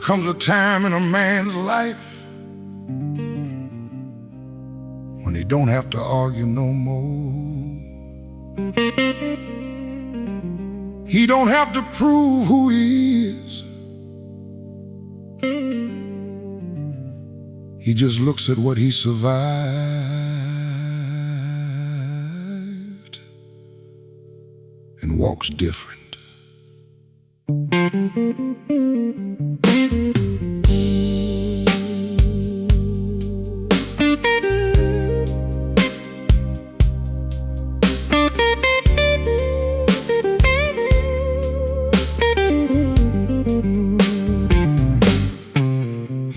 comes a time in a man's life when he don't have to argue no more. He don't have to prove who he is. He just looks at what he survived and walks different.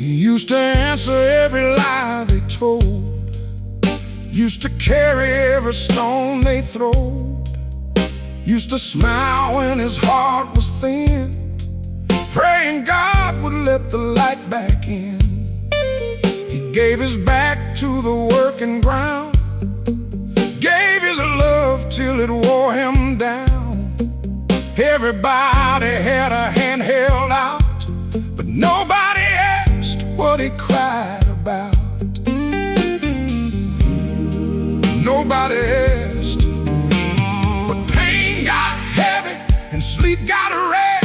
Used to answer every lie they told, used to carry every stone they throwed, used to smile when his heart was thin, praying God would let the light back in. He gave his back to the working ground, gave his love till it wore him down. Everybody had a hand held out, but nobody asked what he cried about. Nobody asked, but pain got heavy and sleep got rare.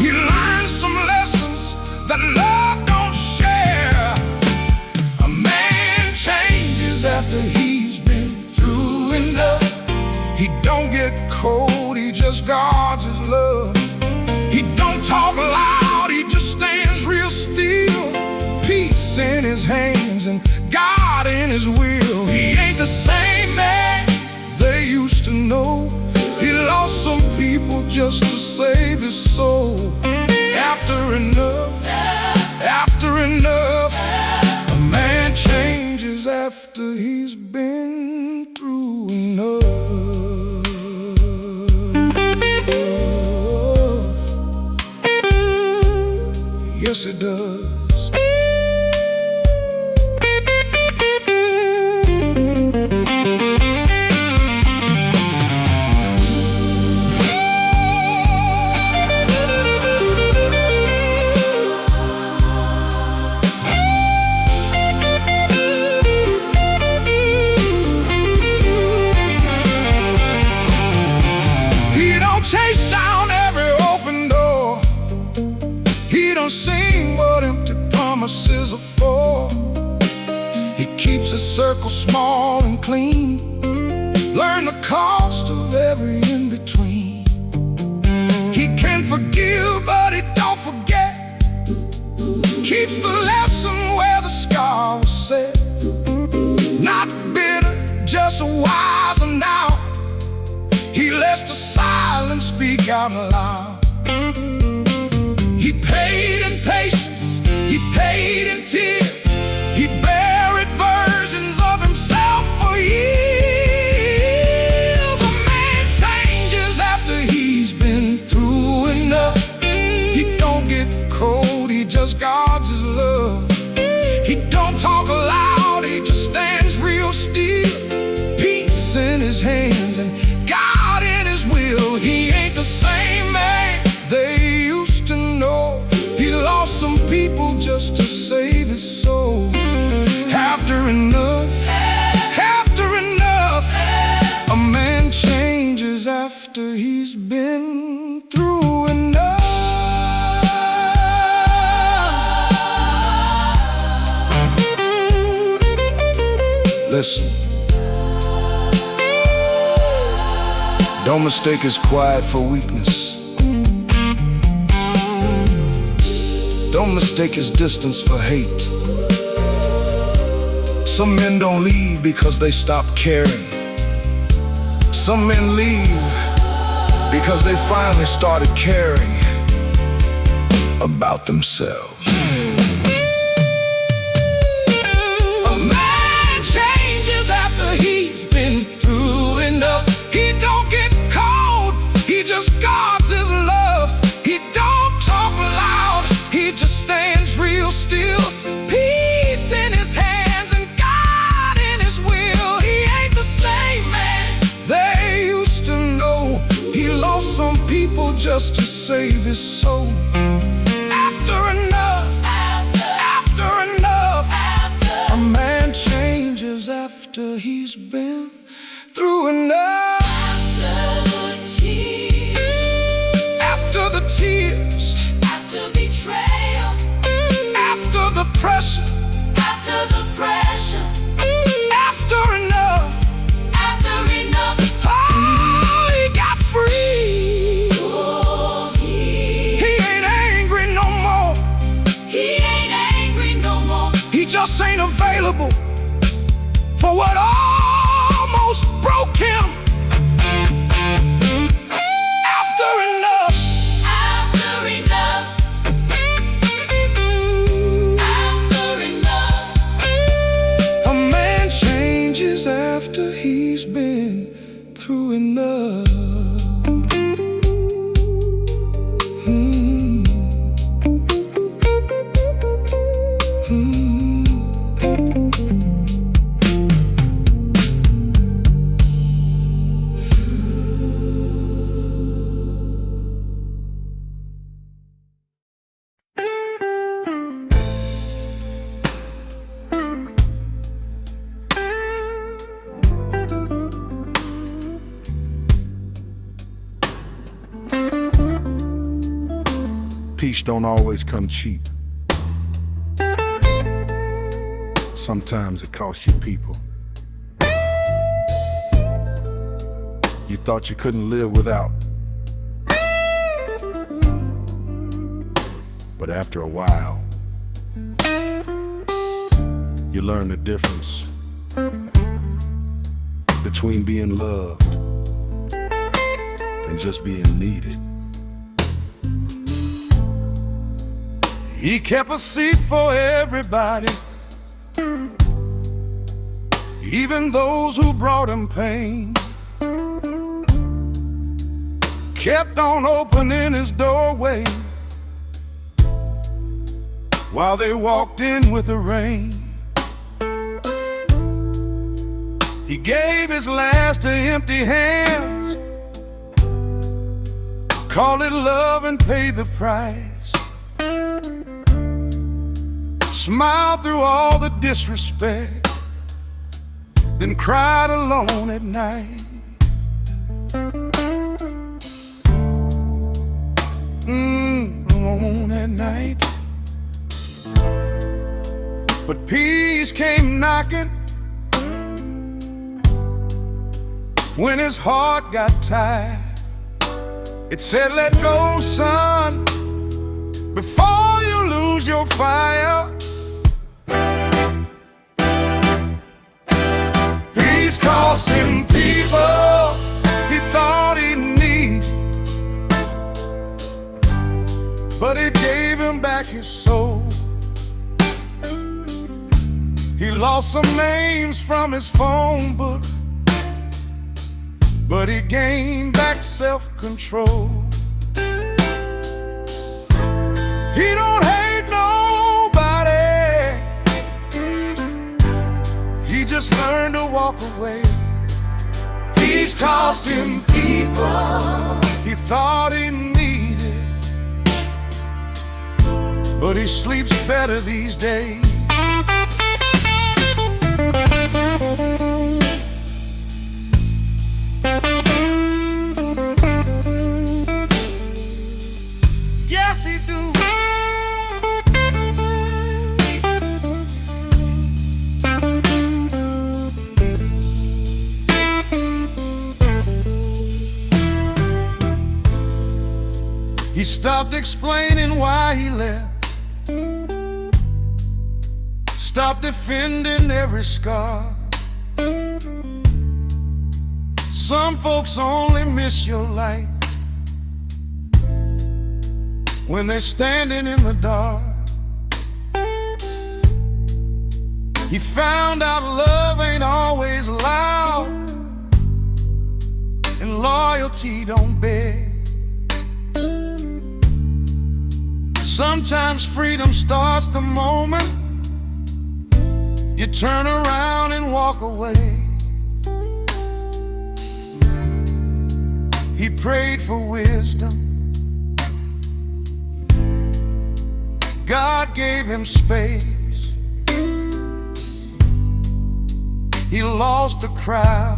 He learned some lessons that love don't share. A man changes after he's been through enough. He don't get cold, he just guards his love. He don't talk loud, he just stands real still. Peace in his hands and God in his will. He ain't the same man they used to know. He lost some people just to save his soul. After enough, a man changes after he's been through enough. Yes, it does. Chase down every open door. He don't sing what empty promises are for. He keeps his circle small and clean. Learn the cost of every in-between. He can forgive, but he don't forget. Keeps the lesson where the scar was set. Not bitter, just wiser now. He lets the silence speak out loud. He paid in patience, he paid in tears. He buried versions of himself for years. A man changes after he's been through enough. He don't get cold, he just guards his love. He don't talk loud, he just stands real still. Peace in his hands and God in his will. He ain't the same man they used to know. He lost some people just to save his soul. After enough, a man changes after he's been through enough. Listen, don't mistake his quiet for weakness. Don't mistake his distance for hate. Some men don't leave because they stop caring. Some men leave because they finally started caring about themselves. A man changes after he's been through enough. He don't get cold, he just guards his love. He don't talk loud, he just stands real still. Peace in his hands and God in his will. He ain't the same man they used to know. He lost some people just to save his soul. After enough, after he's been through enough. After the tears, after betrayal, after the pressure, after the pressure, after enough, oh, he got free. Oh, he ain't angry no more. He ain't angry no more. He just ain't available for what almost broke him. After enough, after enough, after enough. A man changes after he's been through enough. Peace don't always come cheap. Sometimes it costs you people. You thought you couldn't live without. But after a while, you learn the difference between being loved and just being needed. He kept a seat for everybody, even those who brought him pain. Kept on opening his doorway while they walked in with the rain. He gave his last to empty hands, called it love and paid the price. Smiled through all the disrespect, then cried alone at night. Alone at night. But peace came knocking when his heart got tired. It said, let go, son, before you lose your fire. Peace cost him people he thought he'd need, but it gave him back his soul. He lost some names from his phone book, but he gained back self-control. He don't hate nobody, he just learned to walk away. Peace cost him people he thought he needed, but he sleeps better these days. Yes, he do. He stopped explaining why he left, stopped defending every scar. Some folks only miss your light when they're standing in the dark. He found out love ain't always loud, and loyalty don't beg. Sometimes freedom starts the moment you turn around and walk away. He prayed for wisdom, God gave him space. he lost the crowd,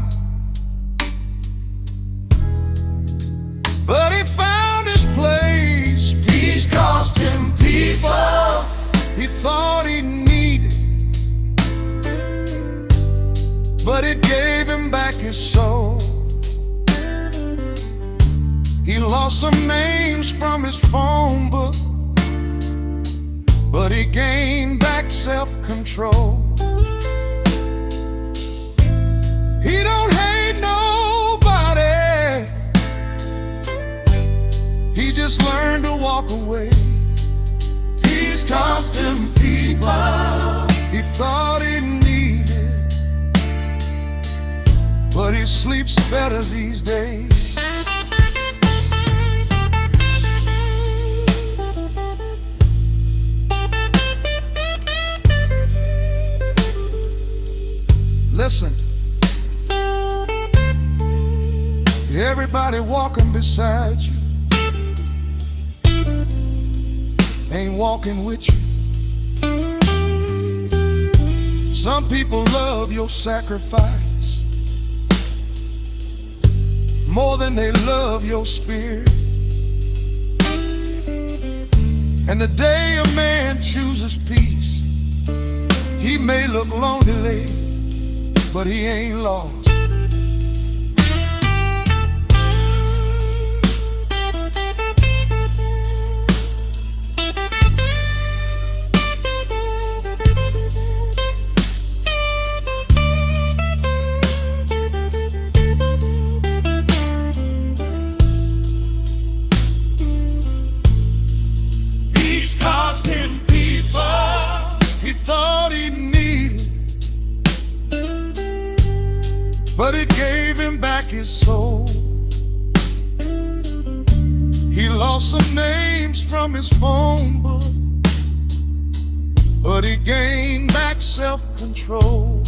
but he found his place. Peace cost him people he thought he needed, but it gave him back his soul. He lost some names from his phone book, but he gained back self-control. He don't hate nobody, he just learned to walk away. Peace cost him people he thought he needed, but he sleeps better these days. Listen, everybody walking beside you ain't walking with you. Some people love your sacrifice more than they love your spirit. And the day a man chooses peace, he may look lonely, but he ain't lost. Peace cost him people he thought he needed, but it gave him back his soul. He lost some names from his phone book, but he gained back self-control.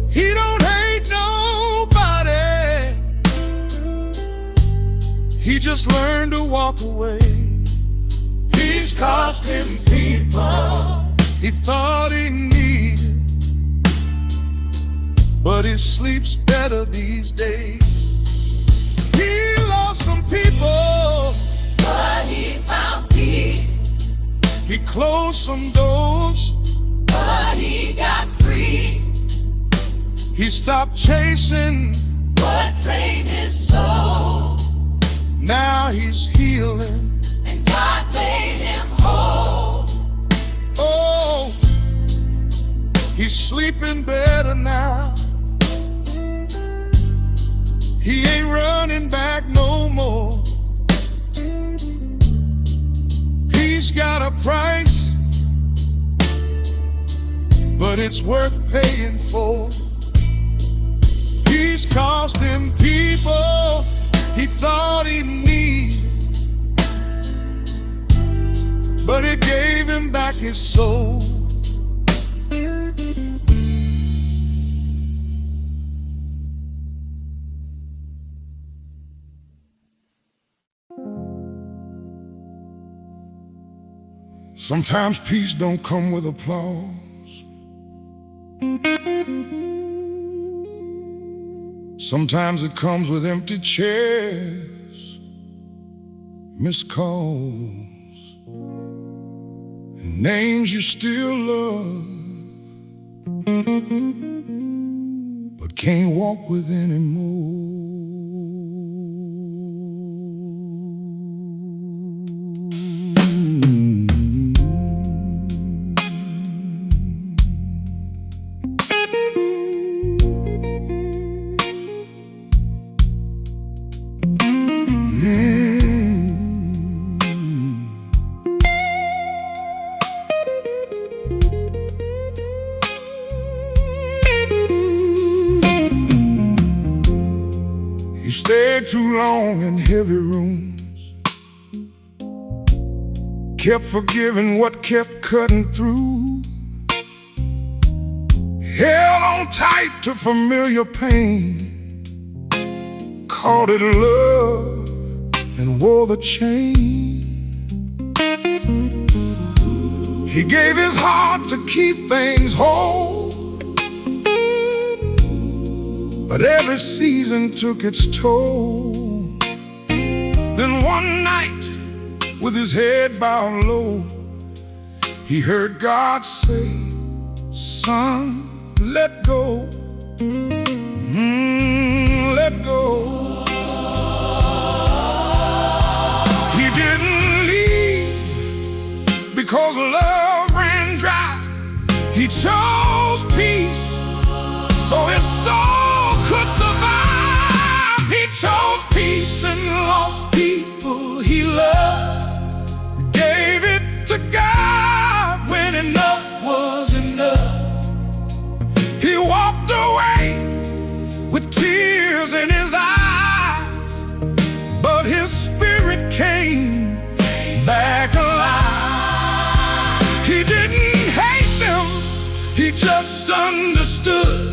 He don't hate nobody, he just learned to walk away. Peace cost him people he thought he needed, but he sleeps better these days. He lost some people, But he found peace, he closed some doors, but he got free. he stopped chasing, What drained his soul, now he's healing. and God made him whole. Oh, he's sleeping better now. He ain't running back no more. Peace got a price, but it's worth paying for. Peace cost him people he thought he needed, but it gave him back his soul. Sometimes peace don't come with applause. Sometimes it comes with empty chairs, missed calls, and names you still love, but can't walk with anymore. You stayed too long in heavy rooms, kept forgiving what kept cutting through, held on tight to familiar pain, called it love and wore the chain. He gave his heart to keep things whole, but every season took its toll. Then one night, with his head bowed low, he heard God say, "Son, let go, let go." He didn't leave because love ran dry. He chose peace so his soul could survive. He chose peace and lost people he loved, gave it to God when enough was enough. He walked away with tears in his eyes, but his spirit came back alive. He didn't hate them, he just understood.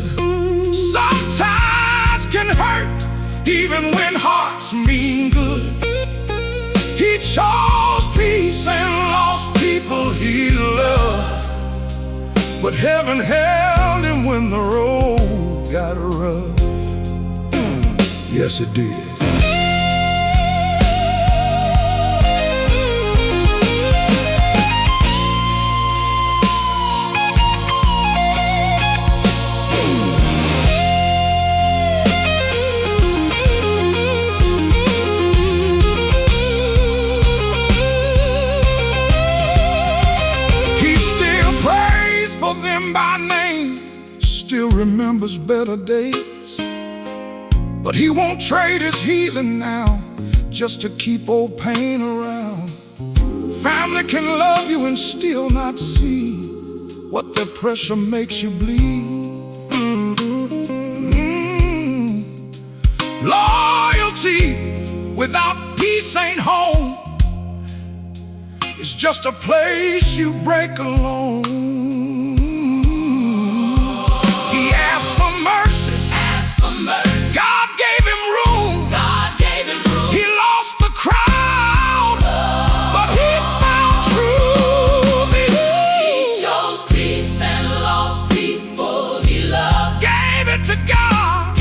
Sometimes can hurt even when hearts mean good. He chose peace and lost people he loved, but heaven held him when the road got rough. Yes, it did. Them by name, still remembers better days, but he won't trade his healing now just to keep old pain around. Family can love you and still not see what their pressure makes you bleed. Loyalty without peace ain't home. It's just a place you break alone. God gave him room. He lost the crowd, but he found truth. He chose peace and lost people he loved, Gave it to God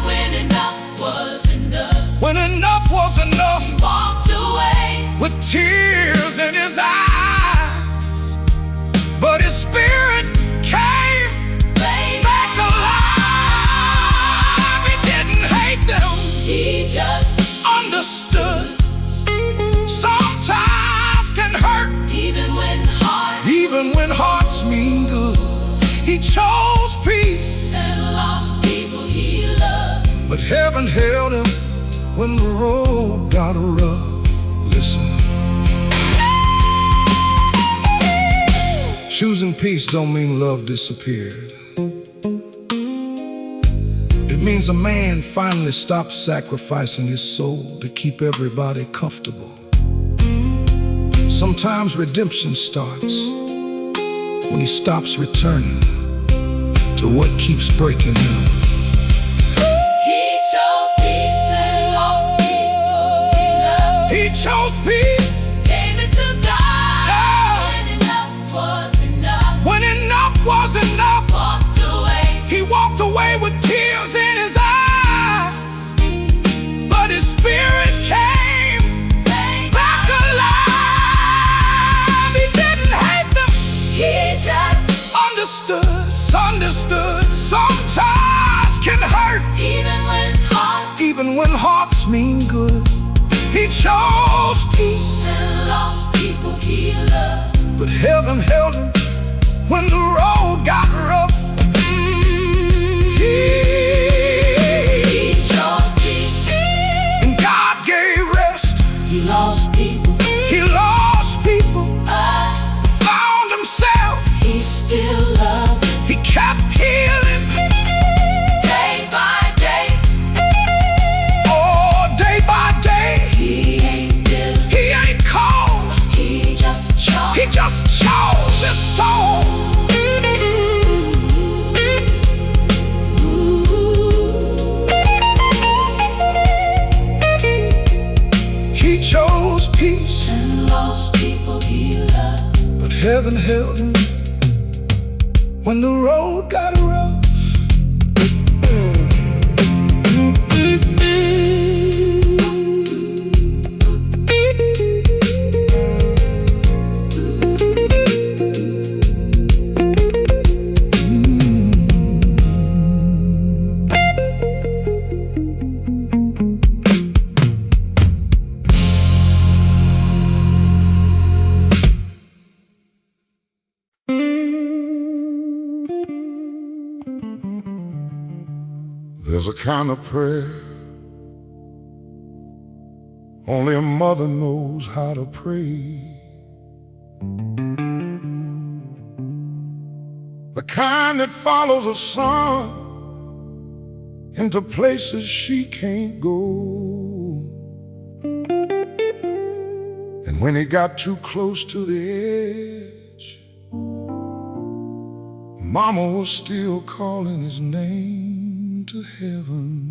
when enough was enough. when enough was enough. He walked away With tears in his eyes, but his spirit came back alive. He didn't hate them, he just understood. Sometimes can hurt even when hearts mean good. He chose peace, and lost people he loved. but heaven held him when the road got rough. Listen. Choosing peace don't mean love disappeared. It means a man finally stopped sacrificing his soul to keep everybody comfortable. Sometimes redemption starts when he stops returning to what keeps breaking him. He chose peace and lost people he loved. He chose peace, Gave it to God when enough was enough. when enough was enough. Walked away He walked away with tears in his eyes, but his spirit came back alive. He didn't hate them, he just understood. Sometimes can hurt even when hearts mean good. He chose peace, and lost people he loved. but heaven held him when the road got rough. He chose peace. And God gave rest. He lost people. He lost people, found himself. He still loved. He kept healing, Day by day, oh, day by day. he ain't bitter. He ain't cold, He just chose. he just chose his soul. He chose peace, And lost people he loved. but heaven held him when the road got rough. There's a kind of prayer only a mother knows how to pray. The kind that follows a son into places she can't go. And when he got too close to the edge, Mama was still calling his name to heaven.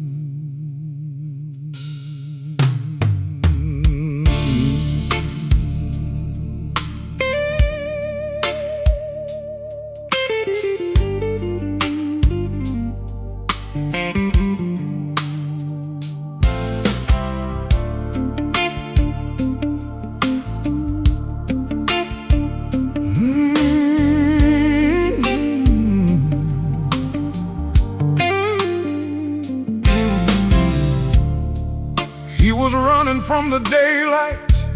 He was running from the daylight,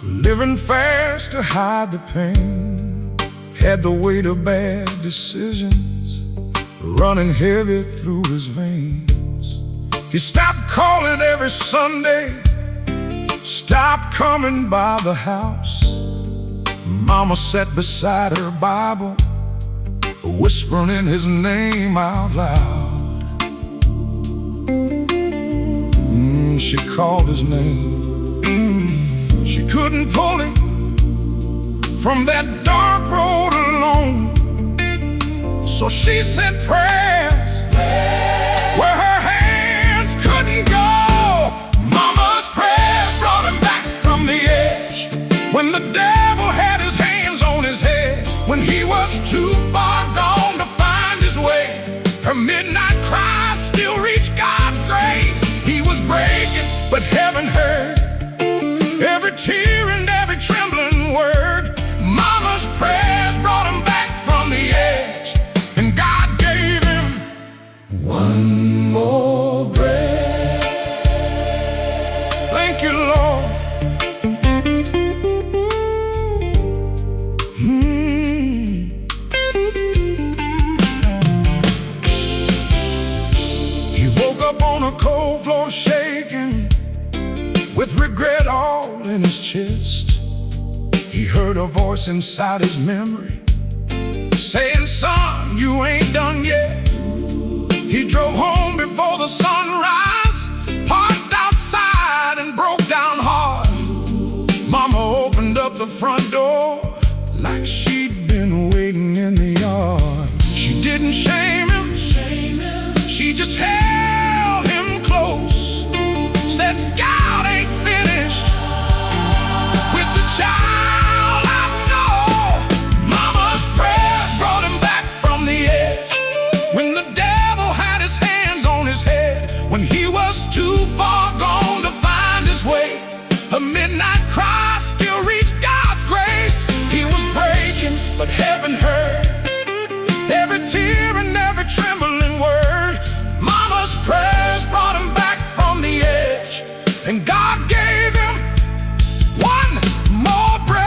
living fast to hide the pain. Had the weight of bad decisions running heavy through his veins. He stopped calling every Sunday, stopped coming by the house. Mama sat beside her Bible, whispering in his name out loud. She called his name. She couldn't pull him from that dark road alone. So she said prayers where her hands couldn't go. Mama's prayers brought him back from the edge when the devil had his hands on his head. When he was too far gone to find his way, her midnight cry still reached God's grace. He was breaking, but heaven heard every tear and every trembling word. Mama's prayers brought him back from the edge, and God gave him one more breath. Thank you, Lord. He woke up on a cold floor shaking, with regret all in his chest. He heard a voice inside his memory saying, son, you ain't done yet. He drove home before the sunrise, parked outside and broke down hard. Mama opened up the front door like she'd been waiting in the yard. She didn't shame him, she just held him close, said, God ain't finished with the child I know. Mama's prayers brought him back from the edge when the devil had his hands on his head. When he was too far gone to find his way, a midnight cry still reached God's grace. He was breaking, but heaven heard every tear and every trembling word. Mama's prayers brought him back from the edge, and God gave him one more breath.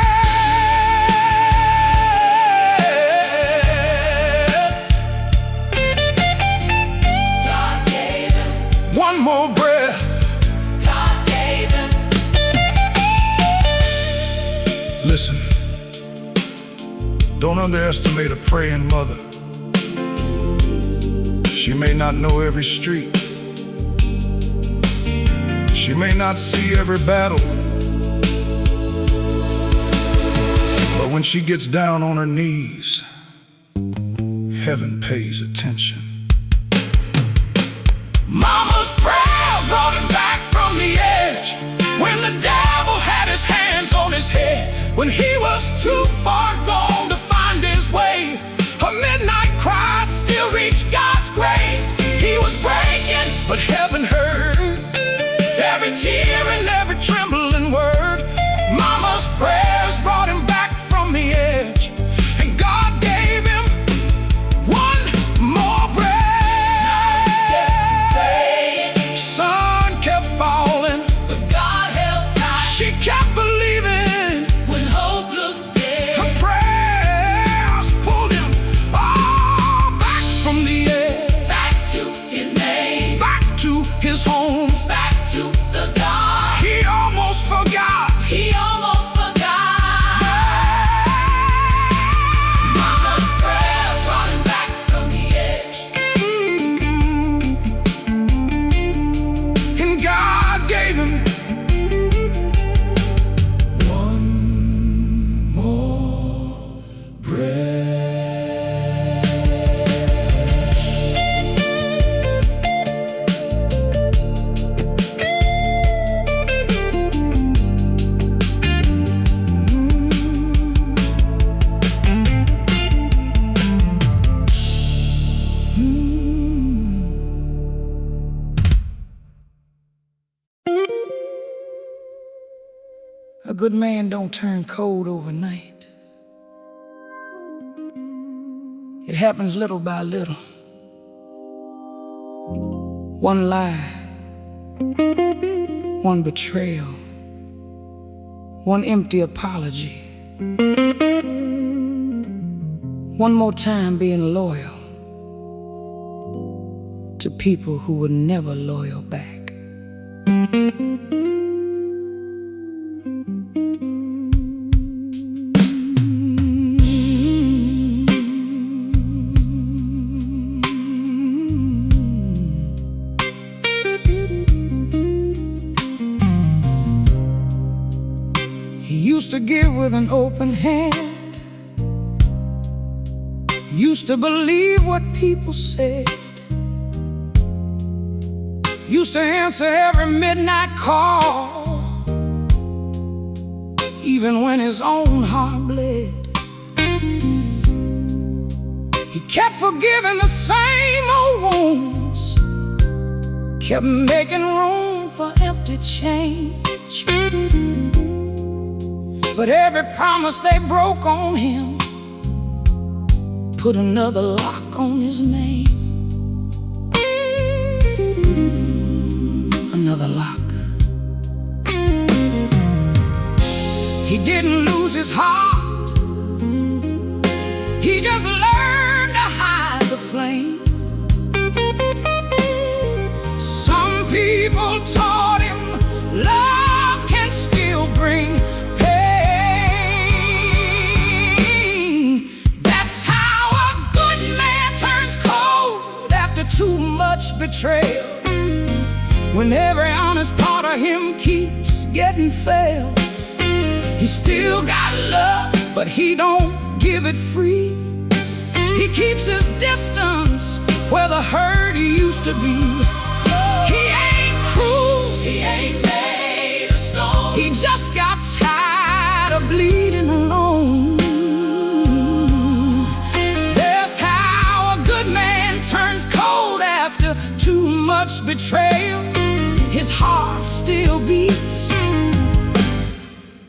God gave him One more breath. God gave him. Listen, don't underestimate a praying mother. She may not know every street, she may not see every battle, but when she gets down on her knees, heaven pays attention. Mama's prayer brought him back from the edge when the devil had his hands on his head. When he was too far gone to find his way, a midnight cry still reached God's grace. He was breaking, but heaven heard every tear and every trembling word. Mama's prayers brought him back from the edge, and God gave him one more breath. Sun kept falling, But God held tight she kept believing. when hope looked dead. Her prayer A good man don't turn cold overnight. It happens little by little. One lie, one betrayal, one empty apology, one more time being loyal to people who were never loyal back. He used to give with an open hand, used to believe what people said, used to answer every midnight call, even when his own heart bled. He kept forgiving the same old wounds, kept making room for empty change. But every promise they broke on him put another lock on his name. Another lock. He didn't lose his heart, he just learned to hide the flame. Some people taught him love can still bring pain. That's how a good man turns cold after too much betrayal. When every honest part of him keeps getting failed. He still got love, but he don't give it free. He keeps his distance where the hurt used to be. He ain't cruel, He ain't made of stone. he just got tired of bleeding alone. That's how a good man turns cold after too much betrayal. His heart still beats,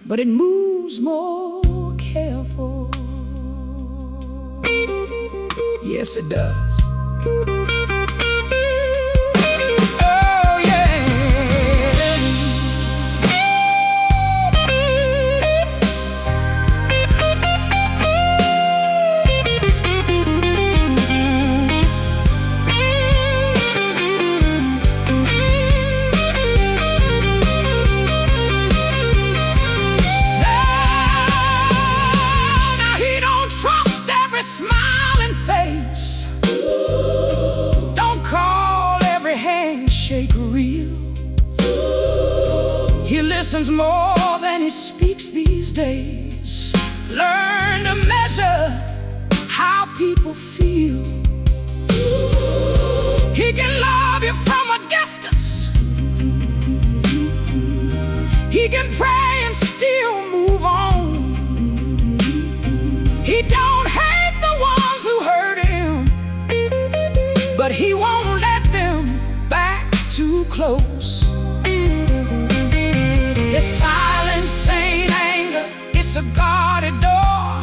but it moves more careful. Yes, it does. Oh, yeah. Smiling face, don't call every handshake real. He listens more than he speaks these days. Learn to measure how people feel. He can love you from a distance, he can pray and still move on. He don't hate the ones who hurt him, but he won't let them back too close. His silence ain't anger, it's a guarded door.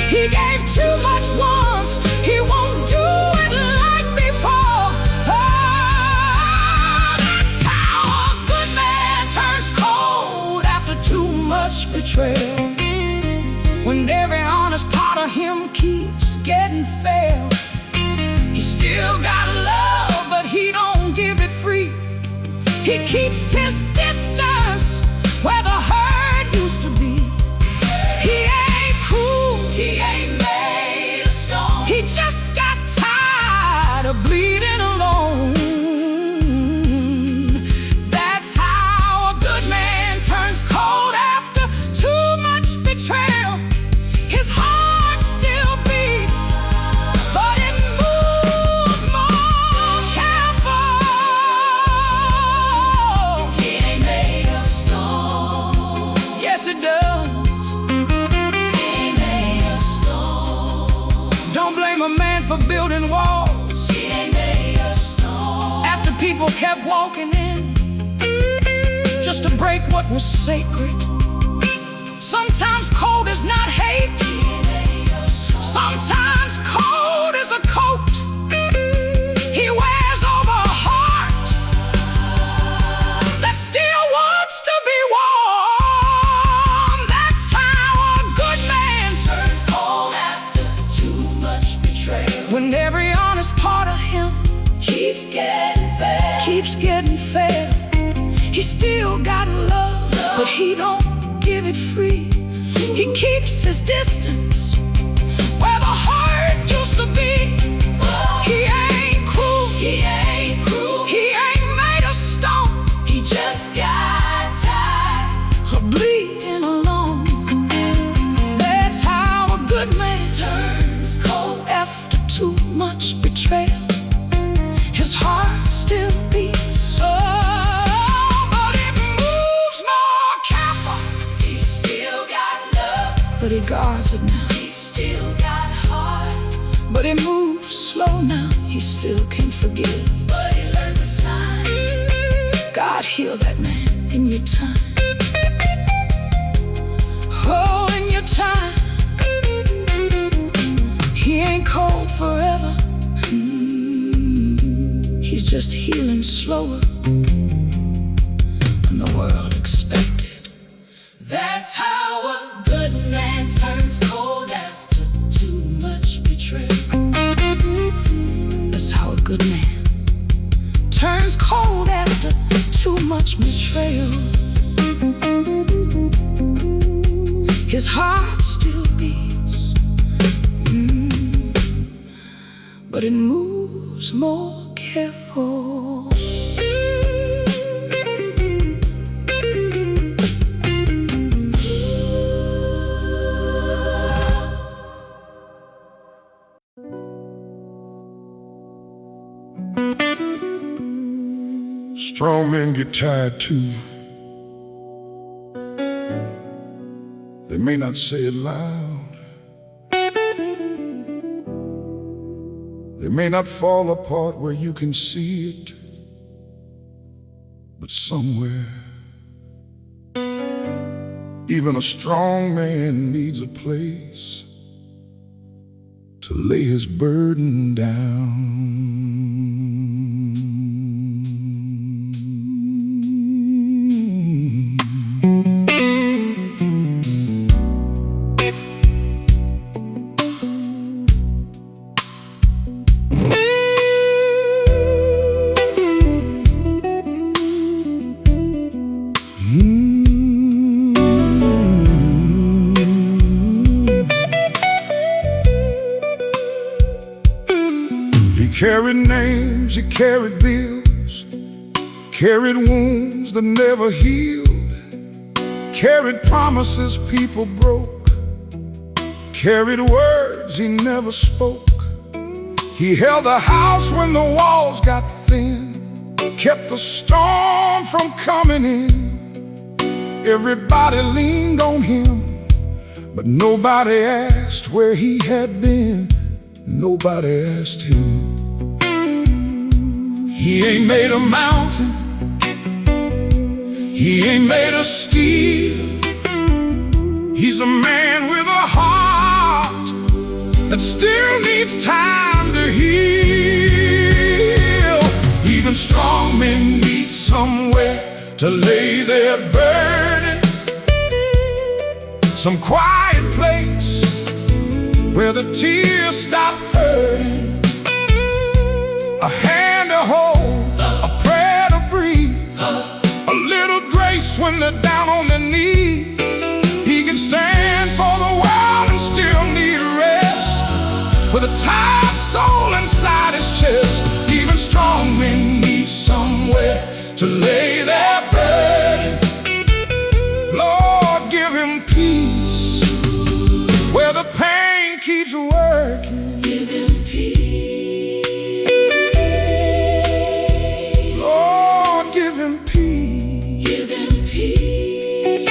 He gave too much once, he won't do it like before. Oh, that's how a good man turns cold after too much betrayal. When every honest part of him keeps getting failed. He still got love, but he don't give it free. He keeps his distance where the hurt used to be. He ain't cruel, He ain't made of stone. he just got tired of bleeding alone. That's how a good man turns cold after too much betrayal. His heart still beats, but it moves more careful. He ain't made of stone. Yes, it does. He ain't made of stone. Don't blame a man for building walls He ain't made of stone. after people kept walking in just to break what was sacred. Sometimes cold is not hate. Sometimes cold is a coat he wears over a heart that still wants to be warm. That's how a good man turns cold after too much betrayal. when every honest part of him Keeps getting fed. He still got love, but he don't give it free. He keeps his distance where the heart used to be. He ain't cruel, He ain't cruel, he ain't made of stone. he just got tired. Of bleeding alone. That's how a good man Turns cold after too much betrayal. His heart still beats, but it moves more careful. He still got love, But he guards it now. he still got heart. But it moves slow now. He still can forgive. But he learned the sign. God heal that man in your time. Oh, in your time. He ain't cold forever. He's just healing slower than the world expected. That's how a good man turns cold after too much betrayal. That's how a good man turns cold after too much betrayal. His heart still beats, but it moves more careful. Strong men get tired too. They may not say it loud. They may not fall apart where you can see it, but somewhere, even a strong man needs a place to lay his burden down. He carried names, he carried bills, carried wounds that never healed, carried promises people broke, carried words he never spoke. He held the house when the walls got thin, kept the storm from coming in. Everybody leaned on him, but nobody asked where he had been. Nobody asked him. He ain't made of mountain, he ain't made of steel. He's a man with a heart that still needs time to heal. Even strong men need somewhere to lay their burden, some quiet place where the tears stop hurting. A hand to hold, a prayer to breathe, a little grace when they're down on their knees. He can stand for the world and still need rest, with a tired soul inside his chest. Even strong men need somewhere to lay their burden. Lord, give him peace where the pain keeps working. Give him peace. Lord, give him peace. Give him peace.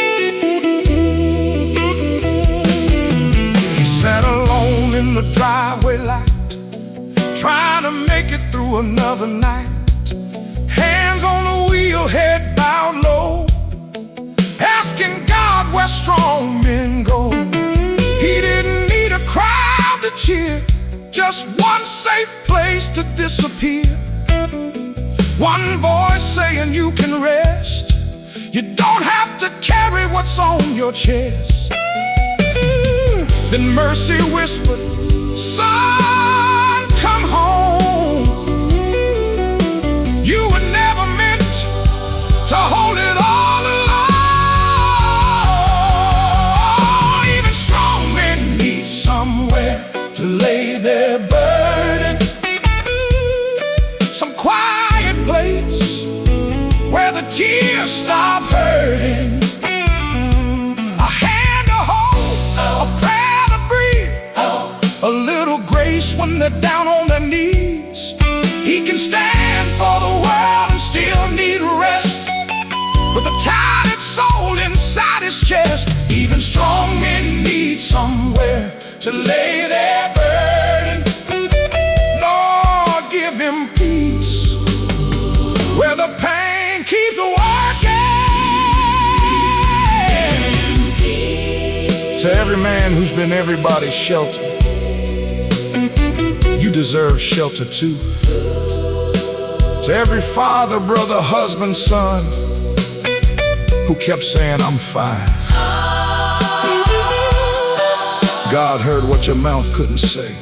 He sat alone in the driveway light, trying to make it through another night. Hands on the wheel, head bowed low, asking God where strong men go. He didn't need a crowd to cheer, just one safe place to disappear. One voice saying you can rest. You don't have to carry what's on your chest. Then mercy whispered, son, come home. You were never meant to hold it all alone. Even strong men need somewhere to lay their burden. Some quiet place where the tears stop hurting. A hand to hold, a prayer to breathe, a little grace when they're down on their knees. He can stand for the world and still need rest, with a tired soul inside his chest. Even strong men need somewhere to lay their burden. Lord, give him peace where the pain keeps working. To every man who's been everybody's shelter, you deserve shelter too. To every father, brother, husband, son who kept saying, I'm fine. God heard what your mouth couldn't say.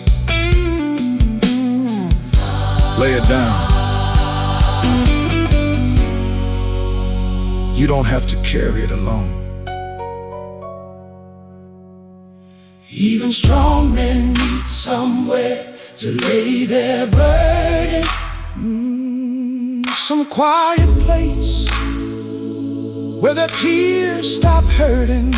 Lay it down. You don't have to carry it alone. Even strong men need somewhere to lay their burden. Some quiet place where the tears stop hurting.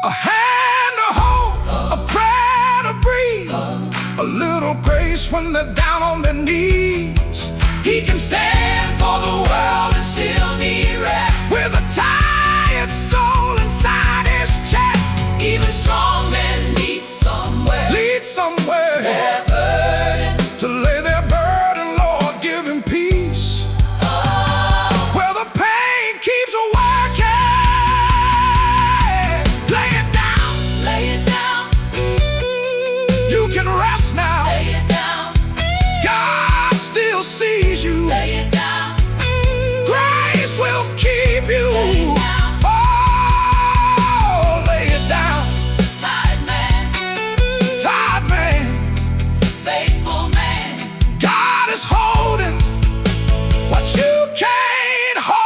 A hand to hold, a prayer to breathe, a little grace when they're down on their knees. He can stand for the world and still need rest, with a tired soul inside his chest. Even strong men need somewhere their burden, to lay their burden. Lord, give him peace where the pain keeps working. Lay it down, Lay it down, you can rest now. lay it down, God still sees you. lay it down, Grace will keep you. lay it down. Oh, lay it down. Tired man, faithful man, God is holding what you can't hold.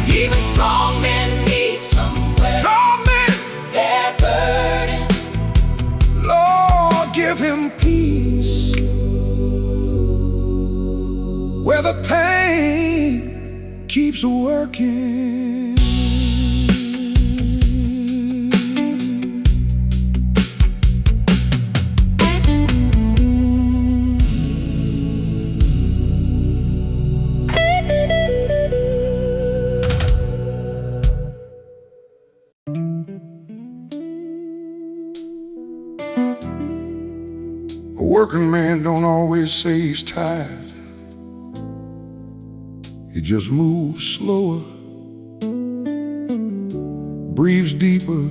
even strong men need somewhere Strong men, their burden. Lord, give him peace where the pain keeps working. A working man don't always say he's tired. He just moves slower, breathes deeper,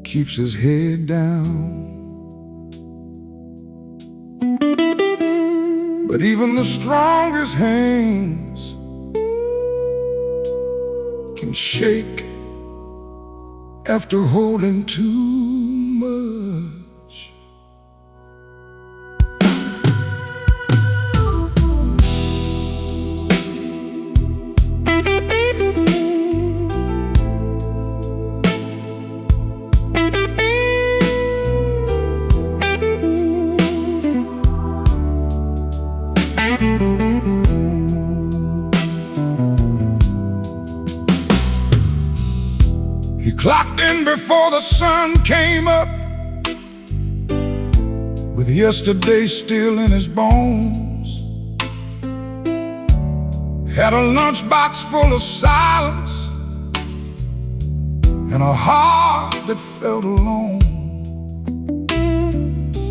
keeps his head down. But even the strongest hands can shake after holding too much. He clocked in before the sun came up, with yesterday still in his bones. Had a lunchbox full of silence and a heart that felt alone.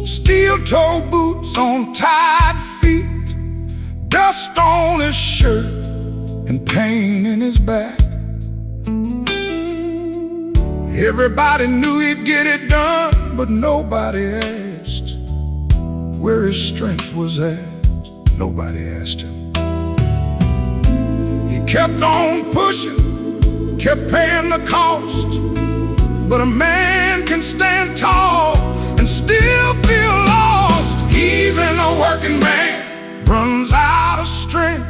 Steel-toe boots on tired feet, dust on his shirt and pain in his back. Everybody knew he'd get it done, but nobody asked where his strength was at. Nobody asked him. He kept on pushing, kept paying the cost. But a man can stand tall and still feel lost. Even a working man runs out of strength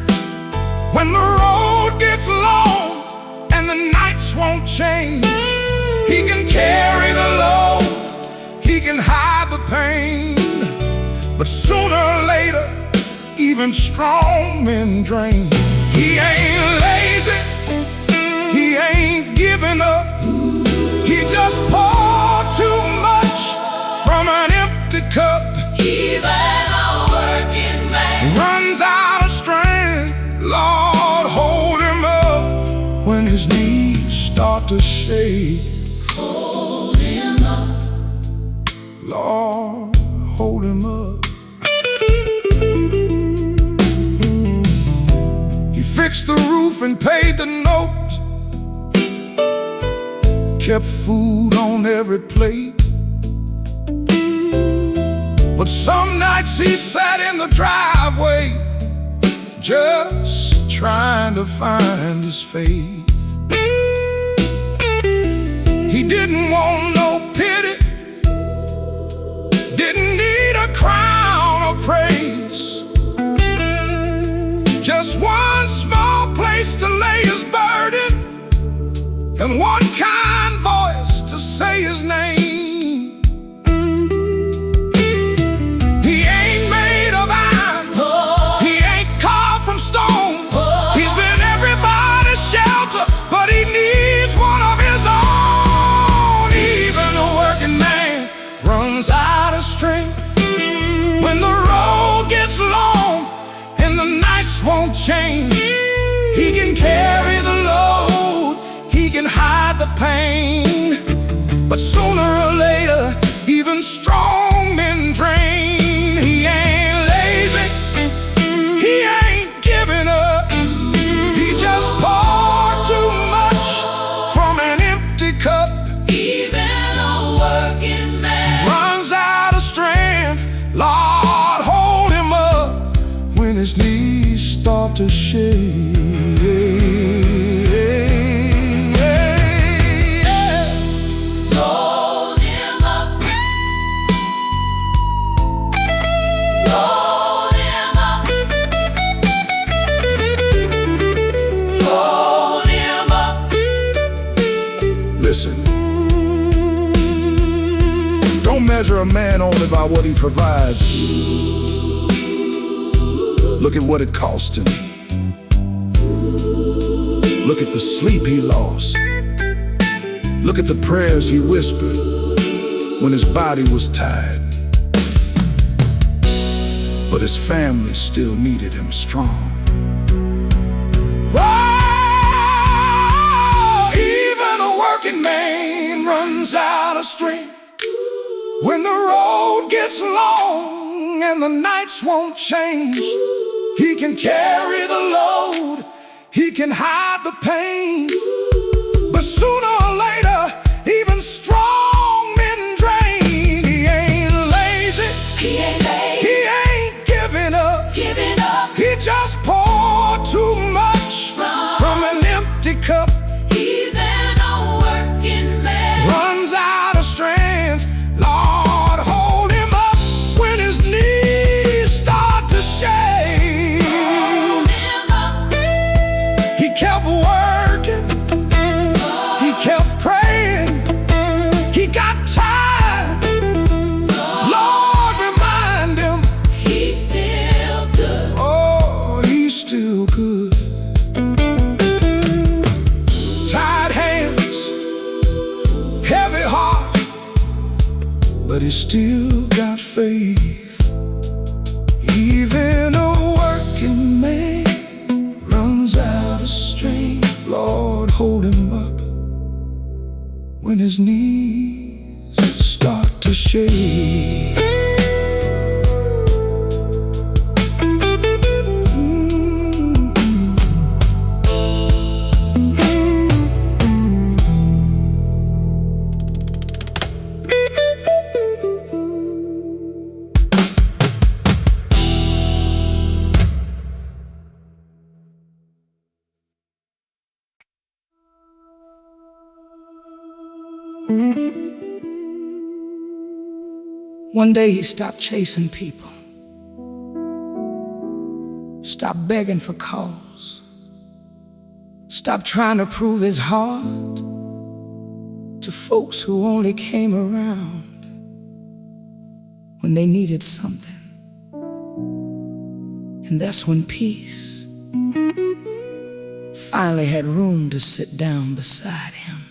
when the road gets long and the nights won't change. He can carry the load, he can hide the pain, but sooner or later, even strong men drain. He ain't lazy, he ain't giving up. He just poured too much from an empty cup. Even a working man runs out of strength. Lord, hold him up when his knees start to shake. hold him up. Lord, hold him up. He fixed the roof and paid the note, kept food on every plate. But some nights he sat in the driveway, just trying to find his faith. He didn't want no pity, didn't need a crown or praise, just one small place to lay his burden and one kind voice to say his name. He ain't made of iron, he ain't carved from stone. He's been everybody's shelter, but he needs one of his own. Even a working man runs out of strength when the road gets long and the nights won't change. He can carry the load, he can hide the pain, but sooner or later, even strong men drain. He ain't lazy, he ain't giving up. He just poured too much from an empty cup. Even a working man Runs out of strength. Lord, hold him up when his knees start to shake. hold him up. Hold him up. Hold him up. Listen, don't measure a man only by what he provides. Look at what it cost him. Look at the sleep he lost. Look at the prayers he whispered when his body was tired, but his family still needed him strong. Oh, even a working man runs out of strength when the road gets long and the nights won't change. He can carry the load, he can hide the pain, but sooner or later, even strong men drain. He ain't lazy, He ain't lazy, he ain't giving up. giving up. He just poured too much from an empty cup. Even a working man Runs out of strength. Lord, hold him up when his knees start to shake. hold him up. He kept working, he kept praying, he got tired. Lord, remind him, He's still good. oh, he's still good. Tired hands, heavy heart, but he still got faith. Even a working man runs out of strength. Lord, hold him up when his knees start to shake. One day he stopped chasing people, stopped begging for calls, stopped trying to prove his heart to folks who only came around when they needed something. And that's when peace finally had room to sit down beside him.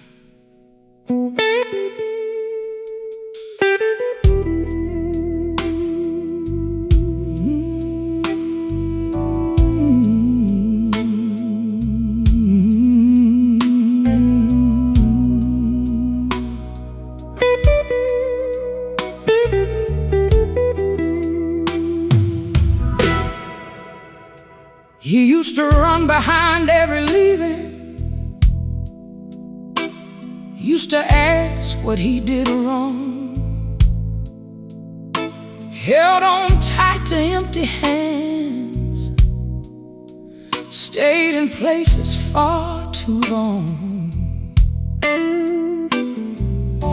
He used to run behind every leaving, used to ask what he did wrong, held on tight to empty hands, stayed in places far too long.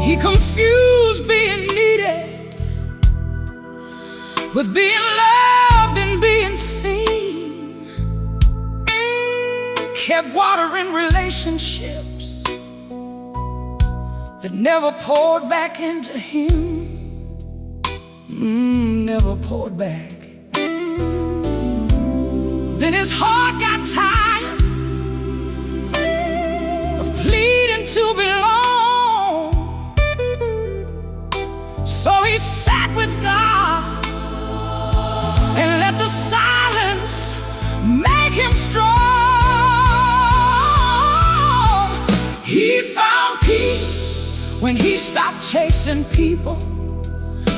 He confused being needed with being loved and being seen, kept watering relationships that never poured back into him. Never poured back. Then his heart got tired of pleading to belong, so he sat with God and let the silence make him strong. He found peace when he stopped chasing people,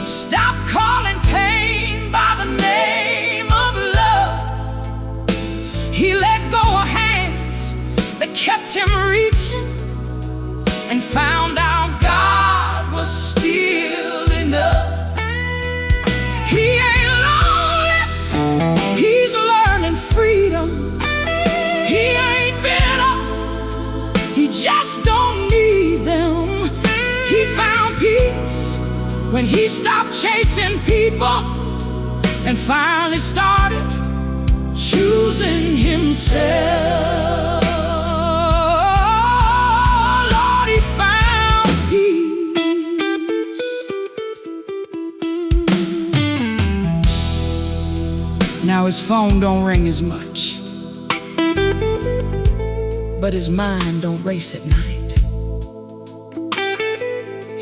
stopped calling pain by the name of love. He let go of hands that kept him reaching and found out God was still enough. He ain't lonely, he's learning freedom. He ain't bitter, he just don't need them. He found peace when he stopped chasing people and finally started choosing himself. Lord, he found peace. Now his phone don't ring as much, but his mind don't race at night.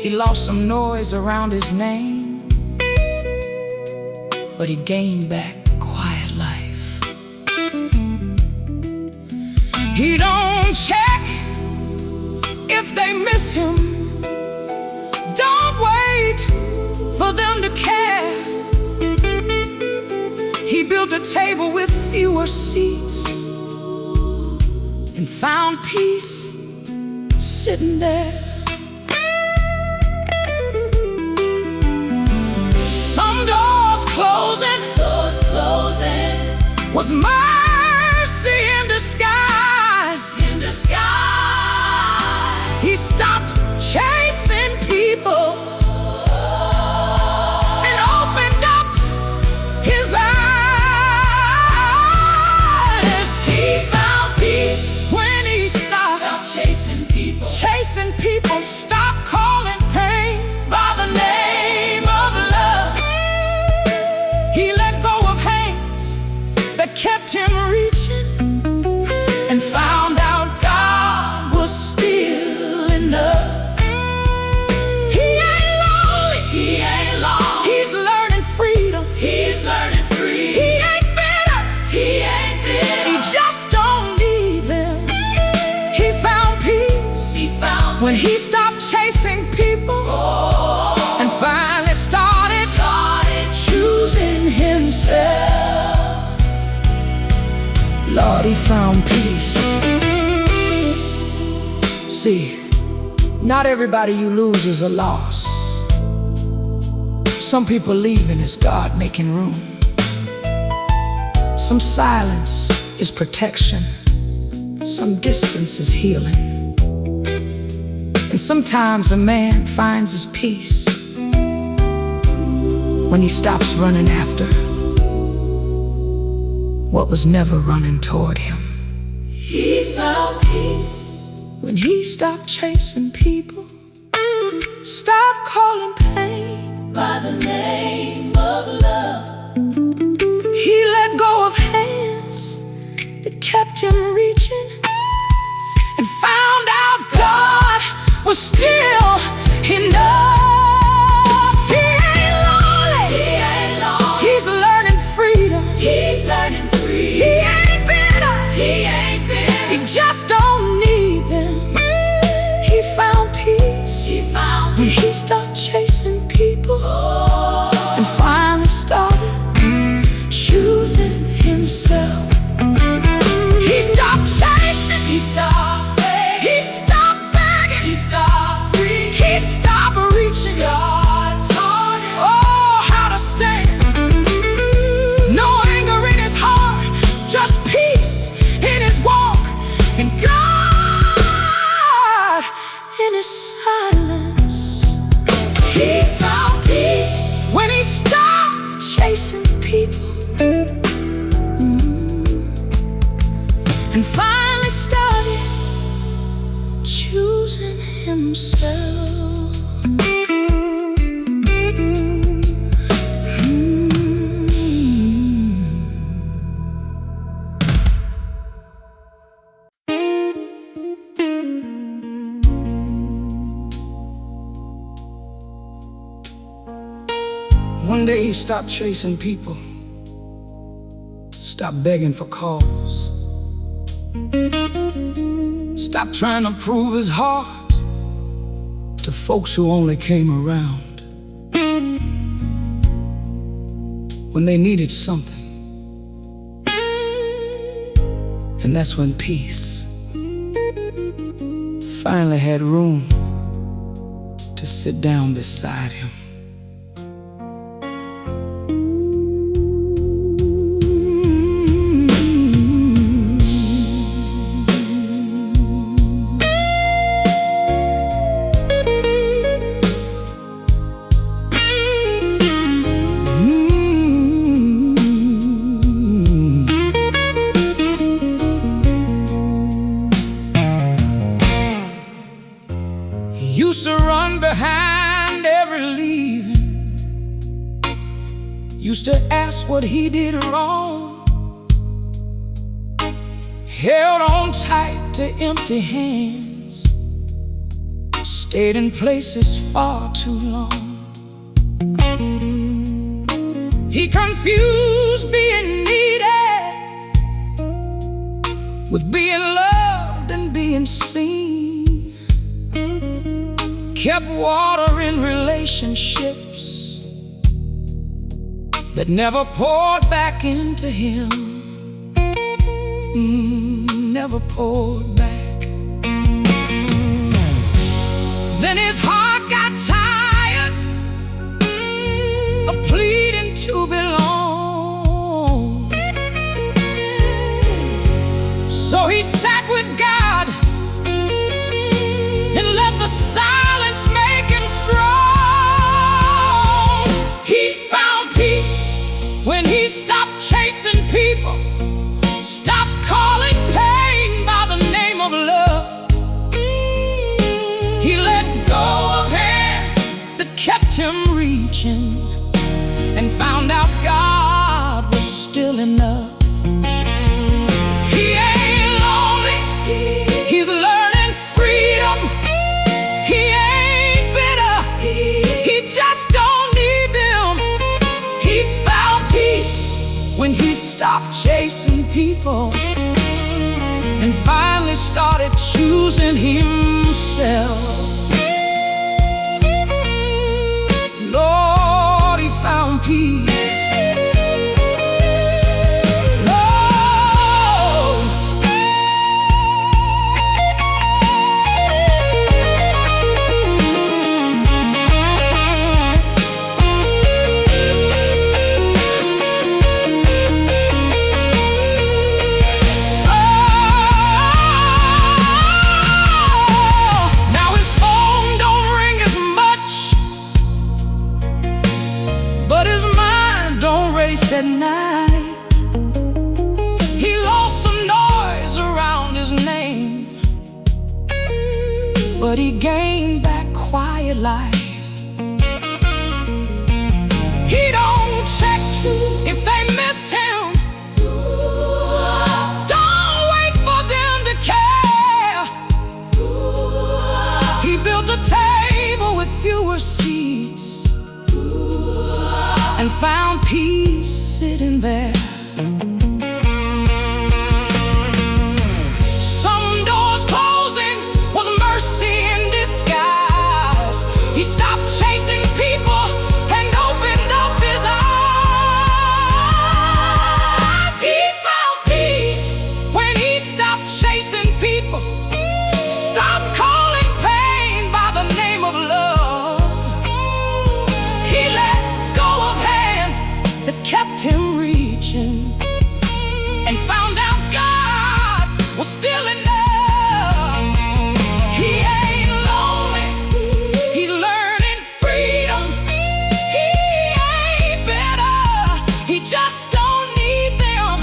He lost some noise around his name, but he gained back quiet life. He don't check if they miss him, don't wait for them to care. He built a table with fewer seats and found peace sitting there. Some doors closing was mercy in disguise. He stopped chasing people and opened up his eyes. He found peace when he stopped chasing people, stopped calling pain by the name of love. He let go of hands that kept him reaching and found out God was still enough. He ain't lonely, he's learning freedom. He ain't bitter, he just don't need them. He found peace when he stopped chasing people and finally started choosing himself. Lord, he found peace. See, not everybody you lose is a loss. Some people leaving is God making room. Some silence is protection, some distance is healing. And sometimes a man finds his peace when he stops running after what was never running toward him. He found peace When he stopped chasing people, stopped calling pain by the name of love. He let go of hands that kept him reaching, and found out God was still enough. He ain't lonely. He ain't lonely. He's learning freedom. He's learning free. He ain't bitter. He ain't bitter. He just don't need them. He found peace He found when peace. he stopped chasing people, Oh, and finally started choosing himself. He stopped chasing. he stopped begging. He stopped begging. He stopped reaching. He stopped reaching. God taught him. Oh, how to stand. No anger in his heart, just peace in his walk, and God in his silence. He found peace When he stopped chasing people, and finally started choosing himself. One day he stopped chasing people, stopped begging for calls, stopped trying to prove his heart to folks who only came around when they needed something. And that's when peace finally had room to sit down beside him. Used to run behind every leaving, used to ask what he did wrong, held on tight to empty hands, stayed in places far too long. He confused being needed with being loved and being seen, kept watering relationships that never poured back into him. Never poured back. Then his heart got tired of pleading to belong, so he sat with God and let the silence make him strong. He found peace when he stopped chasing people, stopped calling pain by the name of love. He let go of hands that kept him reaching, and found out God was still enough. He ain't lonely. He's learning freedom. He ain't bitter. He just don't need them. He found peace when he stopped chasing people, and finally started choosing himself. Lord, he found peace. But his at night. He lost some noise around his name, but he gained back quiet life. He don't check if they miss him. Don't wait for them to care. He built a table with fewer seats and found peace sitting there. Some doors closing was mercy in disguise. He stopped chasing people and opened up his eyes. He found peace when he stopped chasing people, stopped calling pain by the name of love. He let go of hands that kept him reaching, and found out God was still enough. He ain't lonely, he's learning freedom. He ain't bitter, he just don't need them.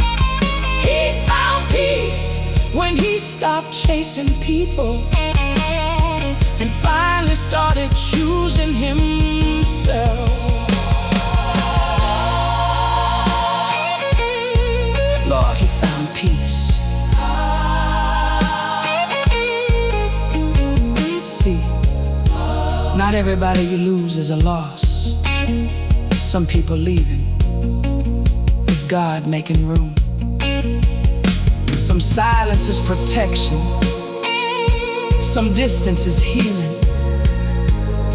He found peace when he stopped chasing people and finally started choosing himself. Lord, he found peace. See, not everybody you lose is a loss. Some people leaving is God making room. Some silence is protection, some distance is healing,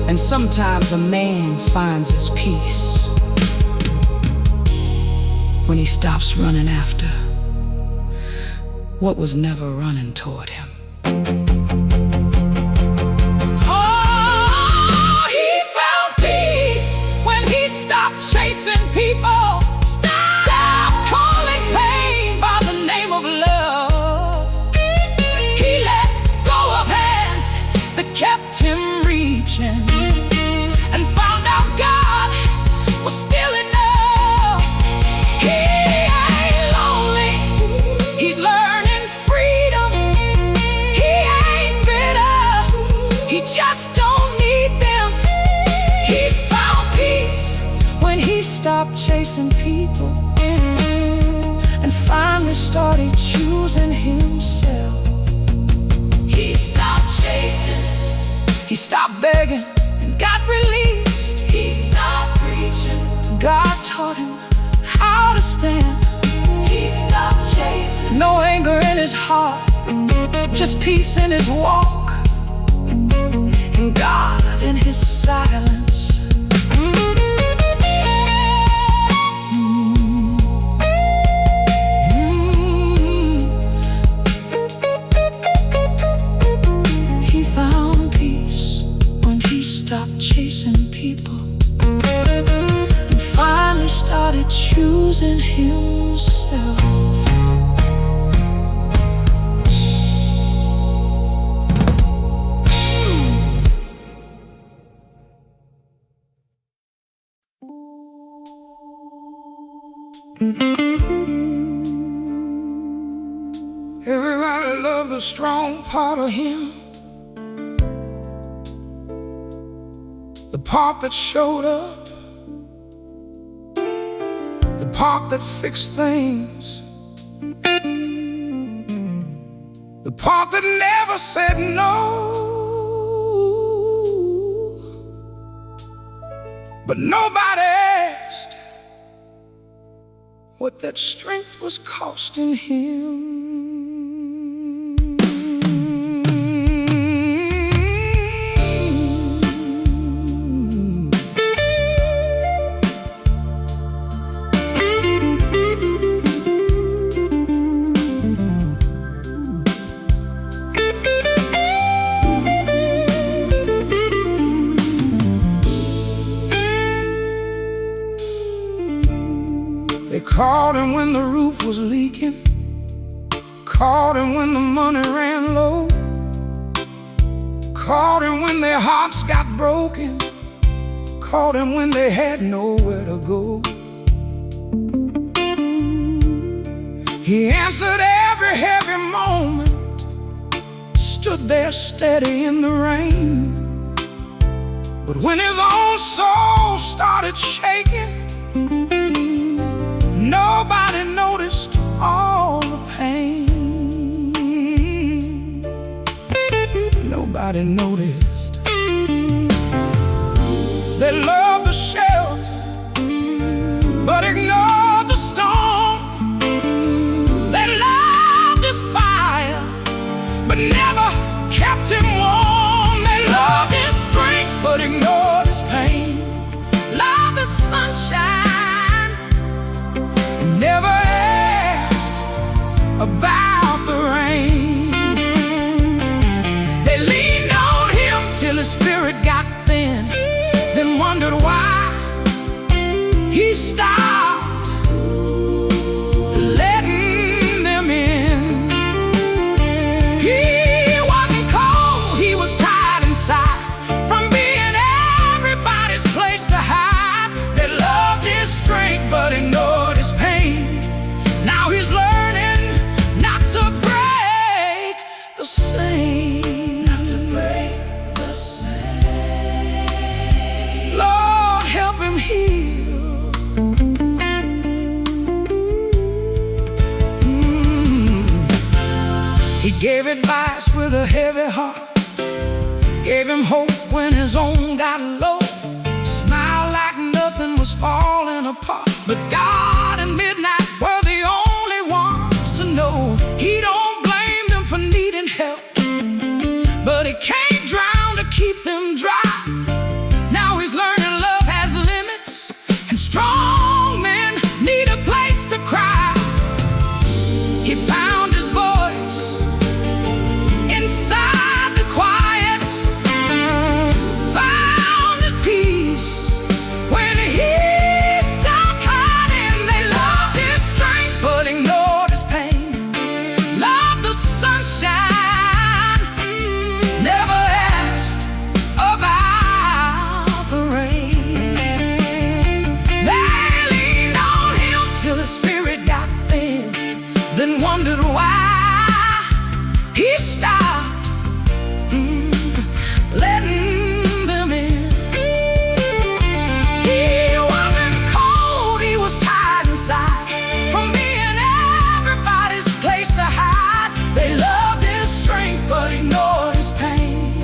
and sometimes a man finds his peace when he stops running after what was never running toward him. Oh, he found peace when he stopped chasing people, stopped calling pain by the name of love. He let go of hands that kept him reaching, and found out God was still enough. He ain't lonely, he's learning freedom. He ain't bitter, he just don't need them. He found peace when he stopped chasing people and finally started choosing himself. He stopped chasing, he stopped begging and got released. He stopped preaching, God taught him how to stand. He stopped chasing, no anger in his heart, just peace in his walk, and God in his silence. He found peace when he stopped chasing people and finally started choosing himself. Everybody loved the strong part of him, the part that showed up, the part that fixed things, the part that never said no. But nobody asked what that strength was costing him. They called him when the roof was leaking, called him when the money ran low, called him when their hearts got broken, called him when they had nowhere to go. He answered every heavy moment, stood there steady in the rain. But when his own soul started shaking, nobody noticed all the pain. Nobody noticed. They loved the shelter, but ignored the storm. They loved his fire, but never kept him warm. They loved his strength, but ignored his pain. Loved the sunshine, never asked about the rain. They leaned on him till his spirit got thin, then wondered why he stopped letting them in. He wasn't cold, he was tired inside from being everybody's place to hide. They loved his strength but ignored his pain. Now he's learning not to break the same. Not to break the same. Lord, help him heal. He gave advice with a heavy heart, gave him hope when his own got low, smiled like nothing was falling apart. But God and midnight were the only ones to know. He don't blame them for needing help, but he can't drown to keep them dry. Now he's learning love has limits, and strong men need a place to cry. He found his voice inside the quiet, found his peace when he stopped hiding. They loved his strength but ignored his pain. Loved the sunshine, never asked about the rain. They leaned on him till his spirit got thin, then wondered why he stopped letting them in. He wasn't cold, he was tired inside from being everybody's place to hide. They loved his strength but ignored his pain.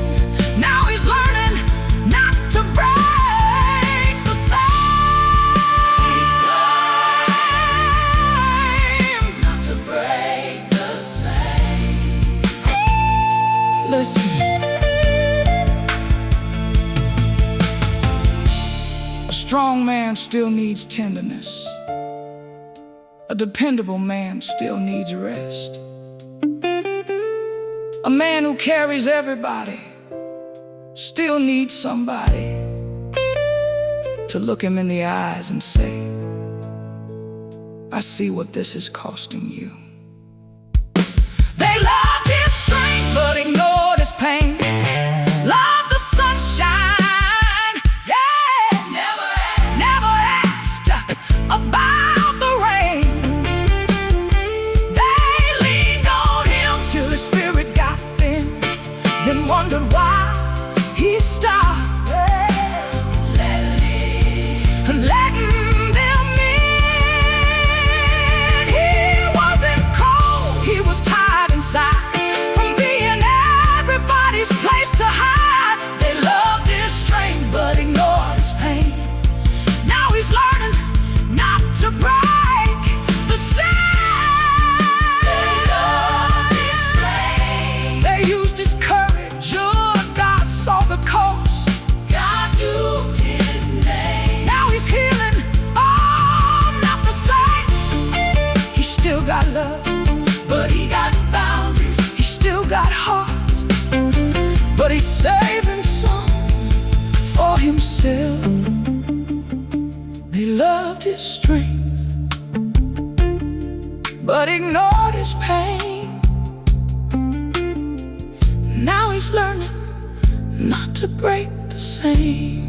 Now he's learning not to break the same. Not to break the same. Listen. A strong man still needs tenderness. A dependable man still needs rest. A man who carries everybody still needs somebody to look him in the eyes and say, I see what this is costing you. They loved his strength but ignored his pain. Loved the sunshine, yeah. Never asked about the rain. They leaned on him till his spirit got thin, then wondered why he stopped letting them in. He wasn't cold, he was tired inside from being everybody's place to hide. They loved his strength but ignored his pain. Now he's learning not to break the same. They loved his strength. They used his courage. Oh, God saw the cost. God knew his name. Now he's healing. Oh, not the same. He still got love, but he got boundaries. He still got heart, but he's saving some for himself. They loved his strength, but ignored his pain. Now he's learning not to break the same.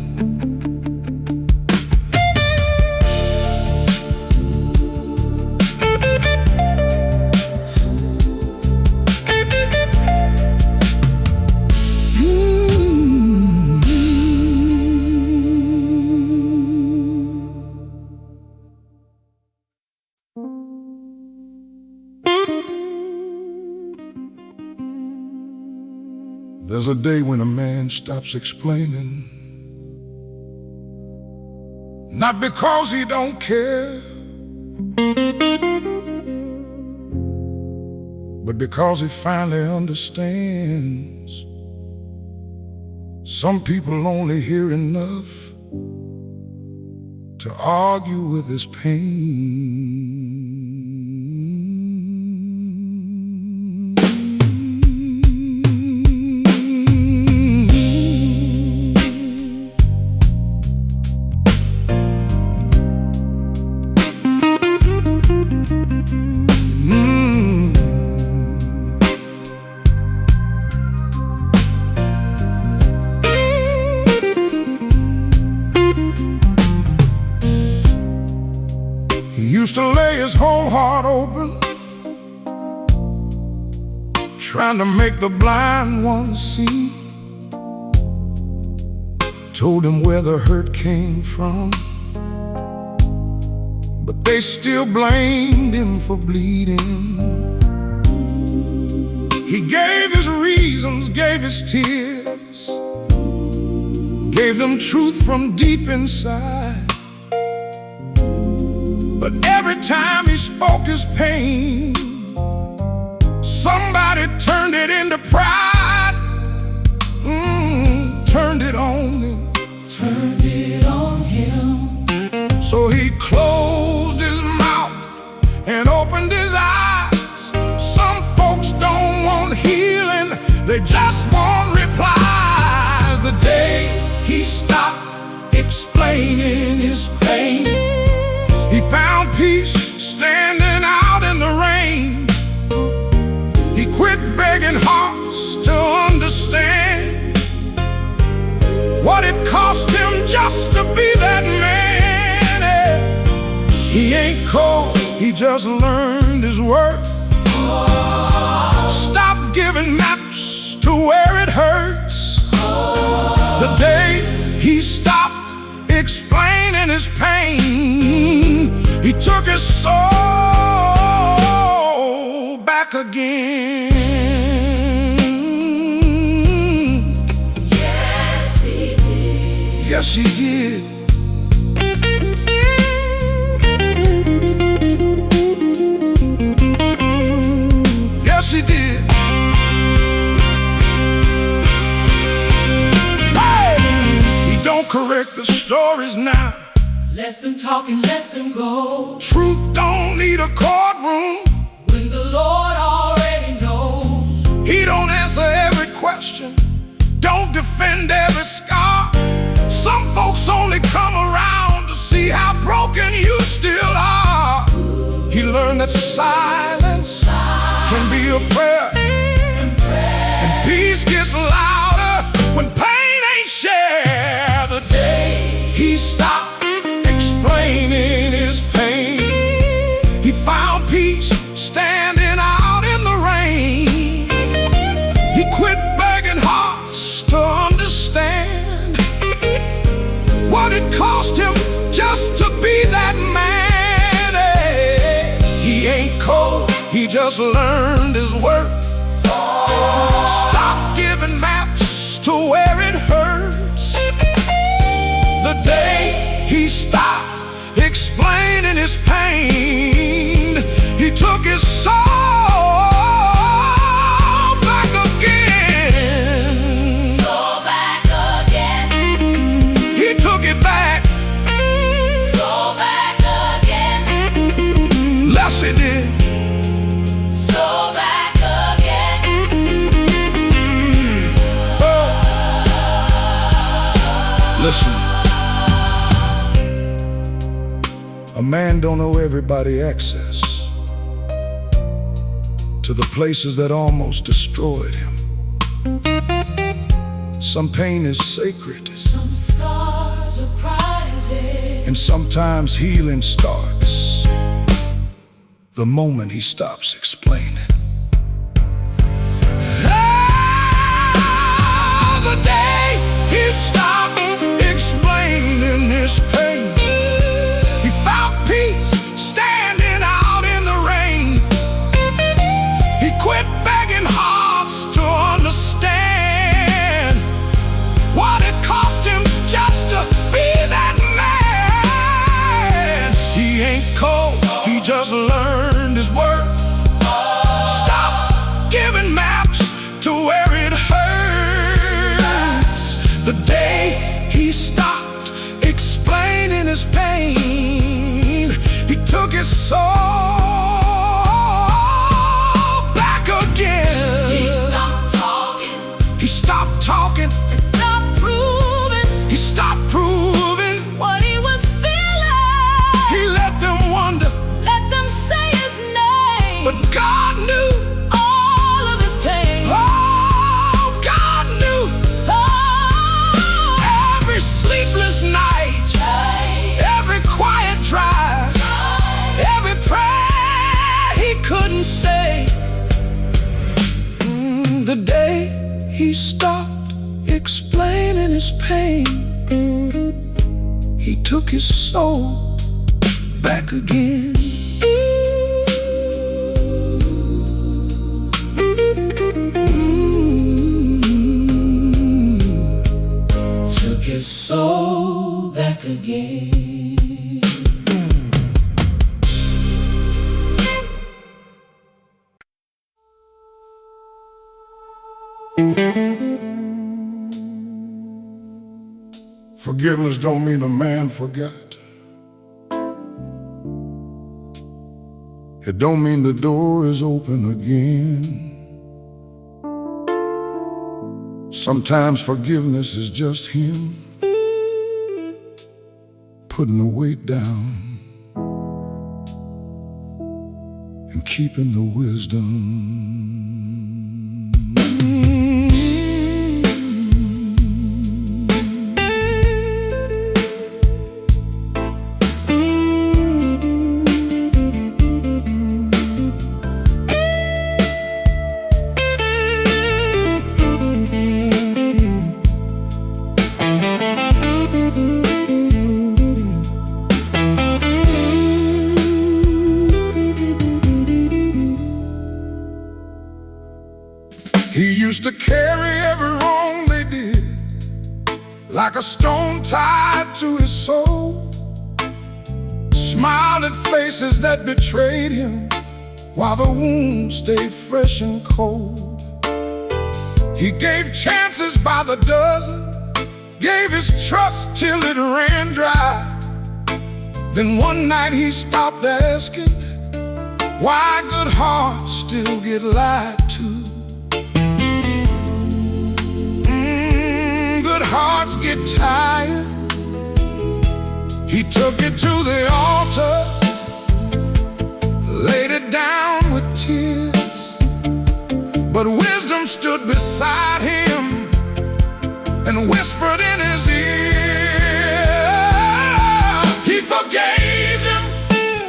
There's a day when a man stops explaining, not because he don't care, but because he finally understands. Some people only hear enough to argue with his pain. He used to lay his whole heart open, trying to make the blind ones see. Told him where the hurt came from, but they still blamed him for bleeding. He gave his reasons, gave his tears, gave them truth from deep inside. But every time he spoke his pain, somebody turned it into pride. Turned it on him. Turned it on him. So he closed his mouth and opened his eyes. Some folks don't want healing, they just want replies. The day he stopped explaining his pain, he found peace standing out in the rain. He quit begging hearts to understand what it cost him just to be that man. He ain't cold, he just learned his worth. Stop giving maps to where it hurts. The day he stopped explaining his pain, he took his soul back again. Yes, he did. Yes, he did. Yes, he did. Hey! He don't correct the stories now. Let them talk and let them go. Truth don't need a courtroom. When the Lord already knows. He don't answer every question, don't defend every scar. Some folks only come around to see how broken you still are. He learned that silence can be a prayer, and peace gets louder when pain ain't shared. The day he stopped explaining his pain, he found peace standing out in the rain. He quit begging hearts to understand what it cost him just to be that man. He ain't cold, he just learned his worth. Stop giving maps to where it hurts. The day he stopped explaining his pain, he took his soul back again. So back again. He took it back. So back again. Yes, he did. So back again. Listen, a man don't owe everybody access to the places that almost destroyed him. Some pain is sacred, Some scars are private. and sometimes healing starts the moment he stops explaining. The day he stopped explaining his pain, he found peace standing out in the rain. He quit begging hearts to understand He took his soul back again. He stopped talking. He stopped talking. And stopped proving. He stopped proving What he was feeling. He let them wonder, Let them say his name. but God knew. all of his pain. Oh, God knew. Oh, Every sleepless night, every quiet drive, every prayer he couldn't say. The day he stopped explaining his pain, he took his soul back again. took his soul back again. Forgiveness don't mean a man forgot. It don't mean the door is open again. Sometimes forgiveness is just him putting the weight down and keeping the wisdom. He used to carry every wrong they did like a stone tied to his soul. Smiled at faces that betrayed him while the wound stayed fresh and cold. He gave chances by the dozen, gave his trust till it ran dry. Then one night he stopped asking why good hearts still get lied to. Good hearts get tired. He took it to the altar, laid it down with tears, but wisdom stood beside him and whispered in his ear. He forgave them,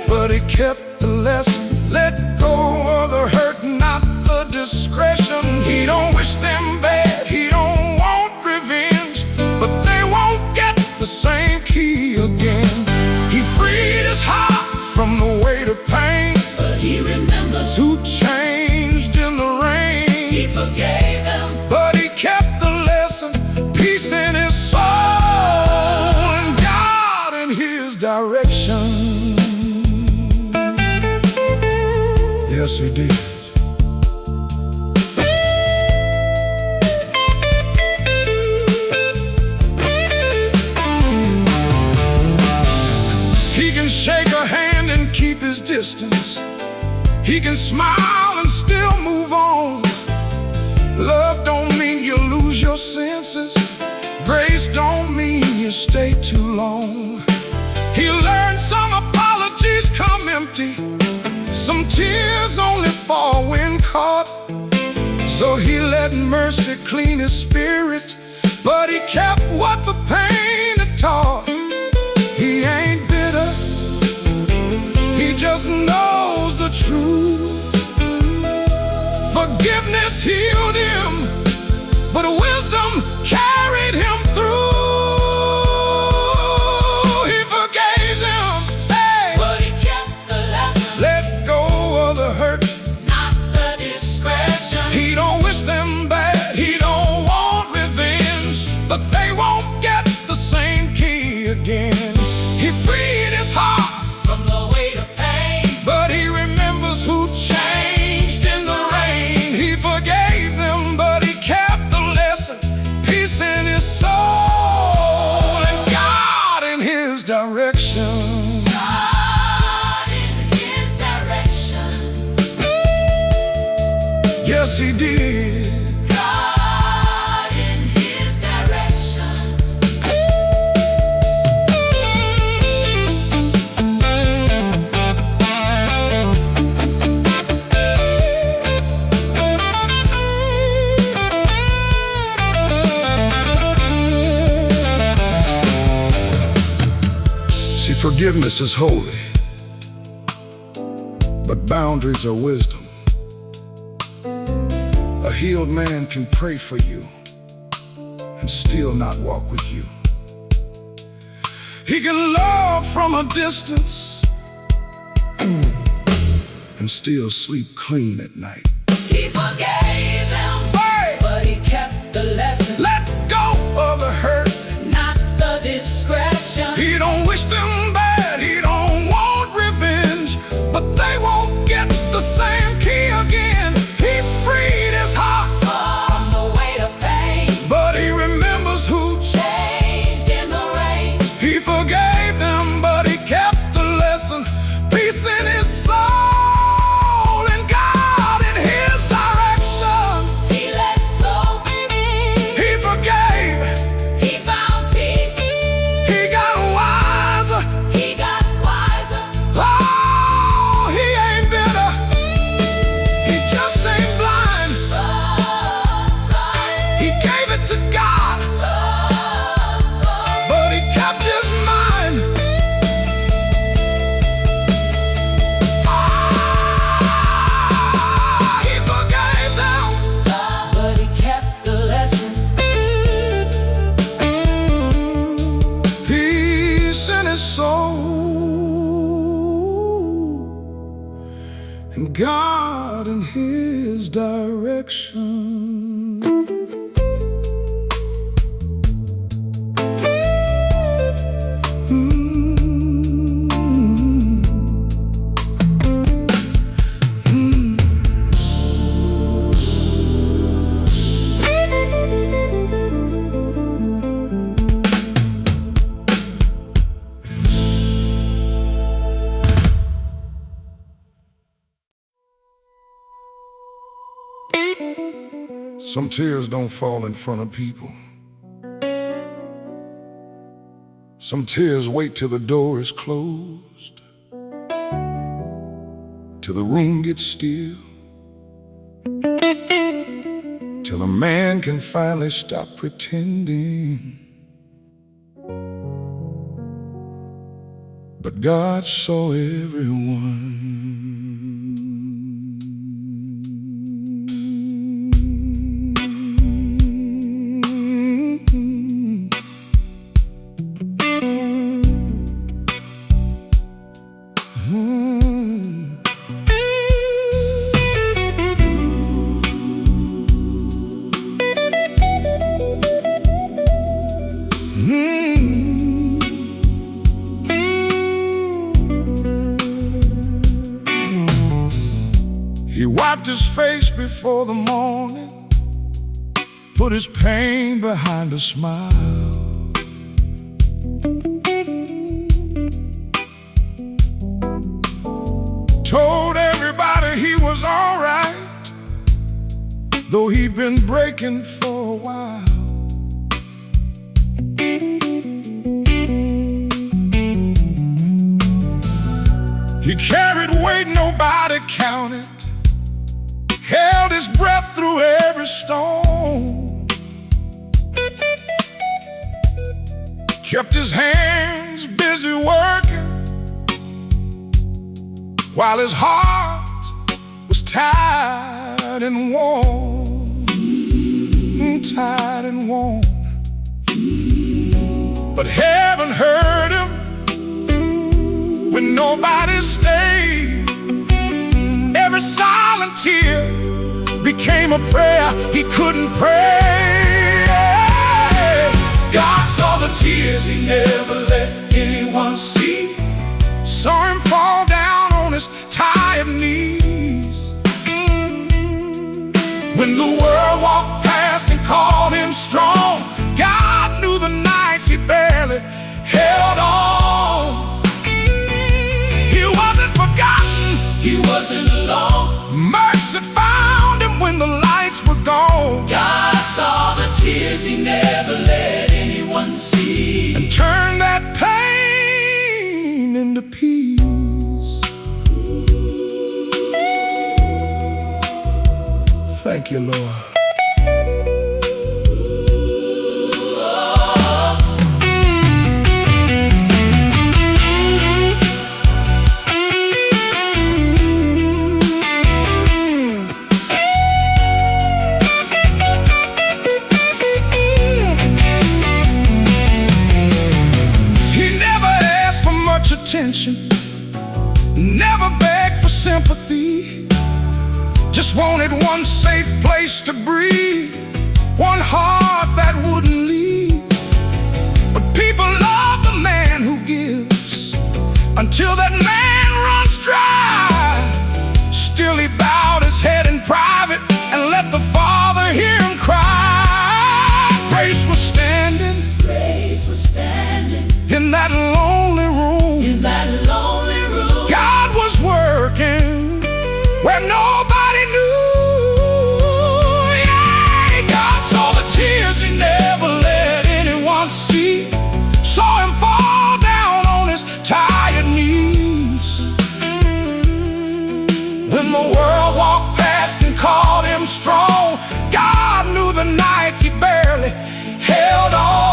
but he kept the lesson. Let go of the hurt, not the discretion. He don't wish them bad, he don't want revenge, but they won't get the same key again. He freed his heart from the weight of pain, But he remembers who changed in the rain. he forgave them. But he kept the lesson, peace in his soul, and God in his direction. Yes, he did. He can shake a hand and keep his distance. He can smile and still move on. Love don't mean you lose your senses. Grace don't mean you stay too long. He learned some apologies come empty, some tears only fall when caught. So he let mercy clean his spirit, but he kept what the pain had taught. He ain't bitter, he just knows the truth. Forgiveness healed him, but wisdom carried him through. He forgave them, hey, But he kept the lesson, let go of the hurt. not the discretion. He don't wish them bad, he don't want revenge, but they won't get the same key again. He freed his heart, From the weight of pain, but he remembers who changed in the rain. He forgave them, but he kept the lesson, peace in his soul, and God in his direction. God Yes, he did. God in his direction. See, forgiveness is holy, but boundaries are wisdom. A healed man can pray for you and still not walk with you. He can love from a distance and still sleep clean at night. He forgave them, but he kept the lesson. Let go of the hurt. Not the discretion. He don't wish them bad, he don't want revenge, but they won't get the same key again. He freed his heart From the weight of pain, but he remembers who changed in the rain. he forgave them, but he kept the lesson. Peace in his soul and God in his direction. He let go, He forgave, he found peace, he got wiser. he got wiser. Oh, he ain't bitter, he just ain't blind. He gave it to God, but he kept his mind. He forgave them, But he kept the lesson. peace in his soul, and God in his direction. Some tears don't fall in front of people. Some tears wait till the door is closed, till the room gets still, till a man can finally stop pretending. But God saw everyone. He wiped his face before the morning, put his pain behind a smile. Told everybody he was all right, though he'd been breaking for a while. He carried weight nobody counted, held his breath through every storm, kept his hands busy working while his heart was tired and warm, tired and warm. But heaven heard him when nobody stayed. Every silent tear became a prayer he couldn't pray. God saw the tears he never let anyone see, saw him fall down on his tired knees. When the world walked past and called him strong, God knew the nights he barely held on. He wasn't forgotten, He wasn't alone. mercy found him when the light tears he never let anyone see, and turn that pain into peace. Thank you, Lord. Attention, never begged for sympathy, just wanted one safe place to breathe, one heart that wouldn't leave. But people love the man who gives until that man runs dry. Still he bowed his head in private and let the Father hear him cry. Grace was standing in that lonely room. In that lonely room, God was working where nobody knew. Yeah, God saw the tears he never let anyone see, saw him fall down on his tired knees. When the world walked past and called him strong, God knew the nights he barely held on.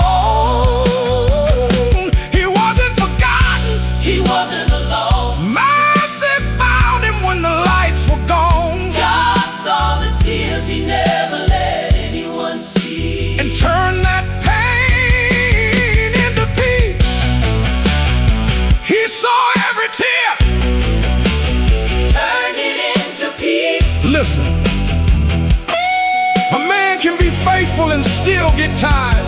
he wasn't alone. Mercy found him when the lights were gone. God saw the tears he never let anyone see, and turned that pain into peace. He saw every tear, turned it into peace. Listen, a man can be faithful and still get tired.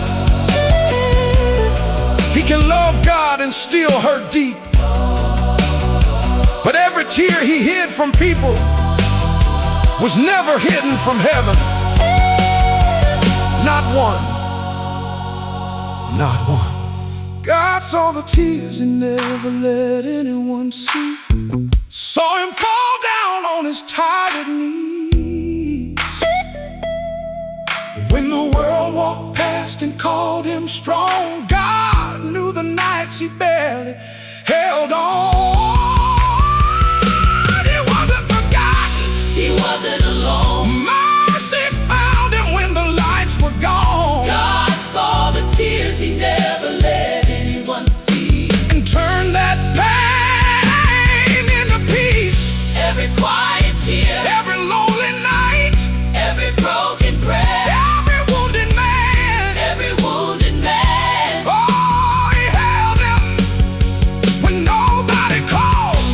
He can love God and still hurt deep. But every tear he hid from people was never hidden from heaven. Not one. Not one. God saw the tears and never let anyone see, saw him fall down on his tired knees. When the world walked past and called him strong, God knew the nights he barely held on. He wasn't alone. Mercy found him when the lights were gone. God saw the tears he never let anyone see, and turned that pain into peace. Every quiet tear, Every lonely night, every broken prayer, every wounded man, every wounded man. oh, he held him when nobody called,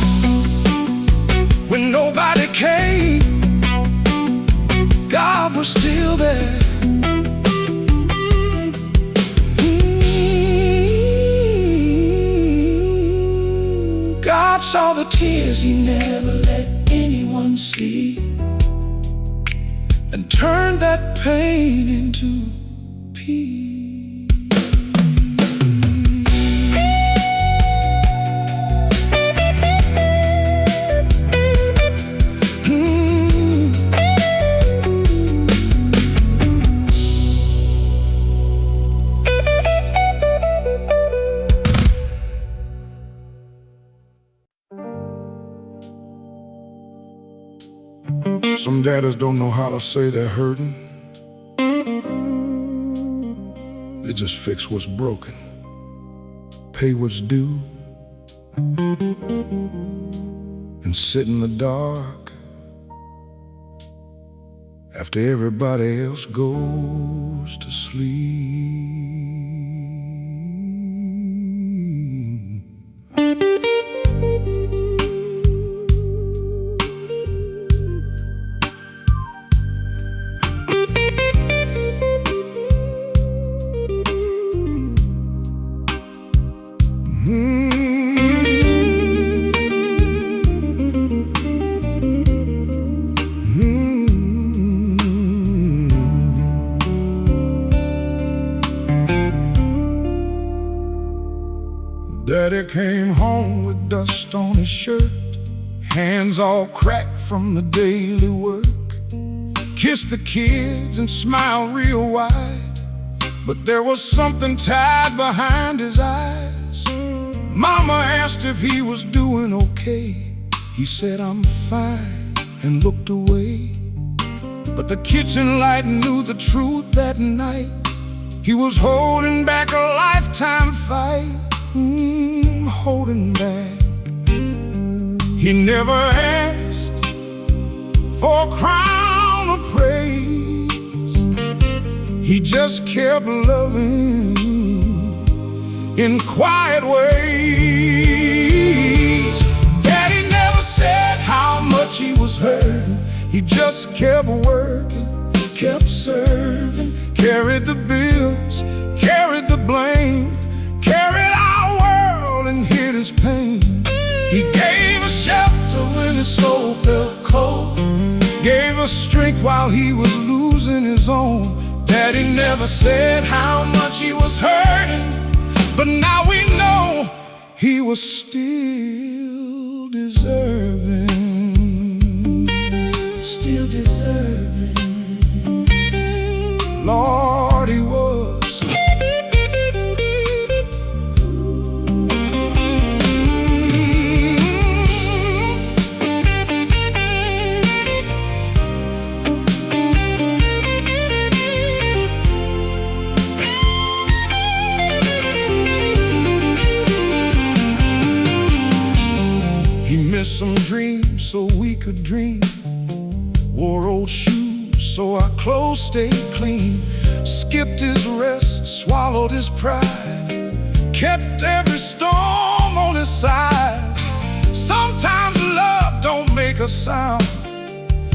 when nobody came. God was still there. God saw the tears he never let anyone see, and turned that pain into peace. Some daddies don't know how to say they're hurting. They just fix what's broken, pay what's due, and sit in the dark after everybody else goes to sleep. Daddy came home with dust on his shirt, hands all cracked from the daily work. Kissed the kids and smiled real wide, but there was something tied behind his eyes. Mama asked if he was doing okay. He said, "I'm fine," and looked away. But the kitchen light knew the truth that night. He was holding back a lifetime fight. Holding back. He never asked for a crown of praise. He just kept loving in quiet ways. Daddy never said how much he was hurting. He just kept working, kept serving, carried the bills, carried the blame, carried our world and hid his pain. He gave us shelter when his soul felt cold, gave us strength while he was losing his own. Daddy never said how much he was hurting, but now we know he was still deserving. Still deserving. Lord, he was. Some dreams so we could dream, wore old shoes so our clothes stayed clean, skipped his rest, swallowed his pride, kept every storm on his side. Sometimes love don't make a sound,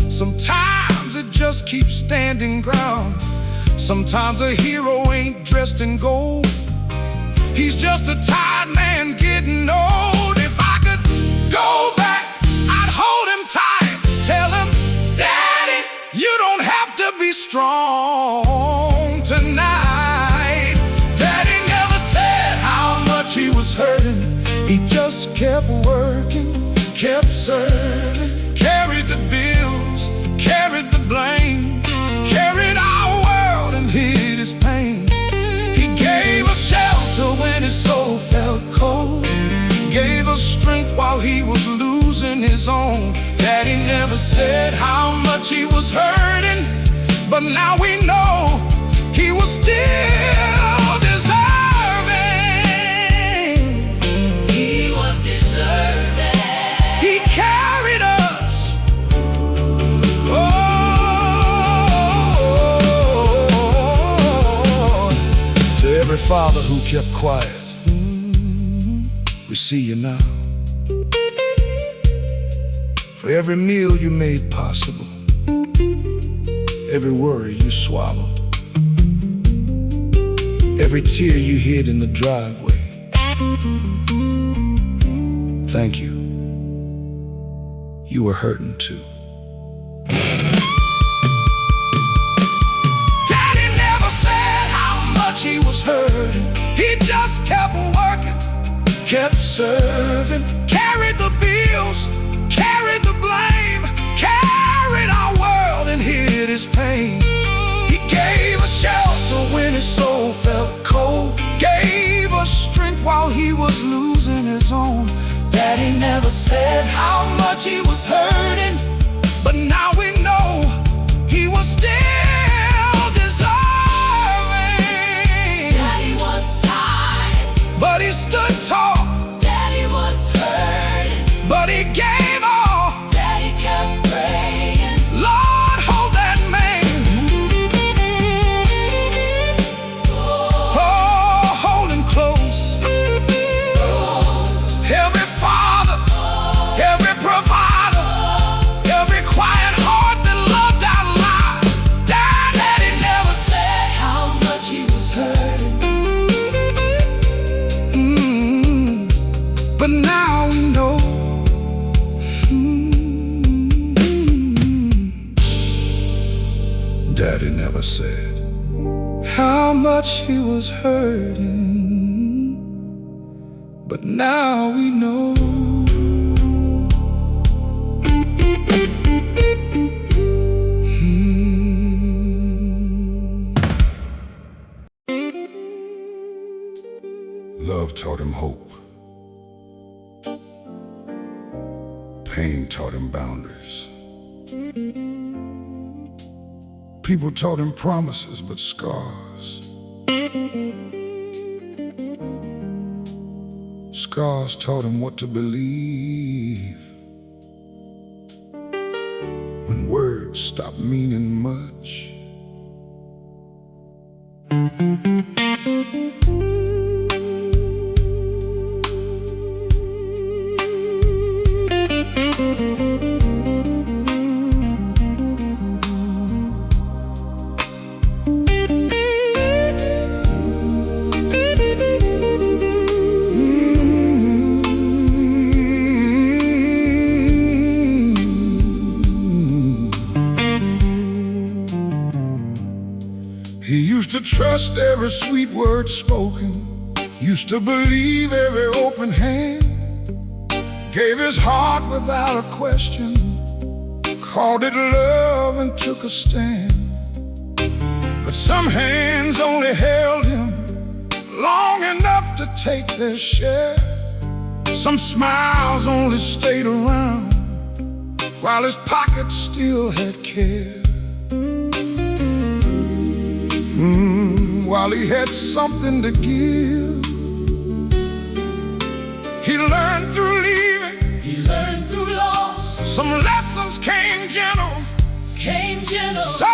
sometimes it just keeps standing ground. Sometimes a hero ain't dressed in gold, he's just a tired man getting old. If I could go back, I'd hold him tight, tell him, "Daddy, you don't have to be strong tonight." Daddy never said how much he was hurting. He just kept working, kept serving, carried the bills, carried the blame, carried our world and hid his pain. He gave us shelter when his soul felt cold, gave us strength while he was losing his own. Daddy never said how much he was hurting, but now we know he was still deserving. He was deserving. He carried us. Oh, to every father who kept quiet, we see you now. For every meal you made possible, every worry you swallowed, every tear you hid in the driveway. Thank you. You were hurting too. Daddy never said how much he was hurting. He just kept working, kept serving, carried the bills, carried the blame, carried our world and hid his pain. He gave us shelter when his soul felt cold, gave us strength while he was losing his own. Daddy never said how much he was hurting, but now we know he was still deserving. Daddy was tired, but he stood tall. Daddy was hurting, But he gave all. Daddy kept praying. Lord, hold that man. Oh, hold him close. Every father, every provider, every quiet heart that loved out loud. Daddy never said How much he was hurting. but now we know. Daddy never said how much he was hurting, but now we know. Pain taught him boundaries. People taught him promises, but scars. Scars taught him what to believe when words stop meaning much. He used to trust every sweet word spoken, used to believe every open hand, gave his heart without a question, called it love and took a stand. But some hands only held him long enough to take their share. Some smiles only stayed around while his pocket still had care. While he had something to give, he learned through leaving, He learned through loss, some lessons came gentle, some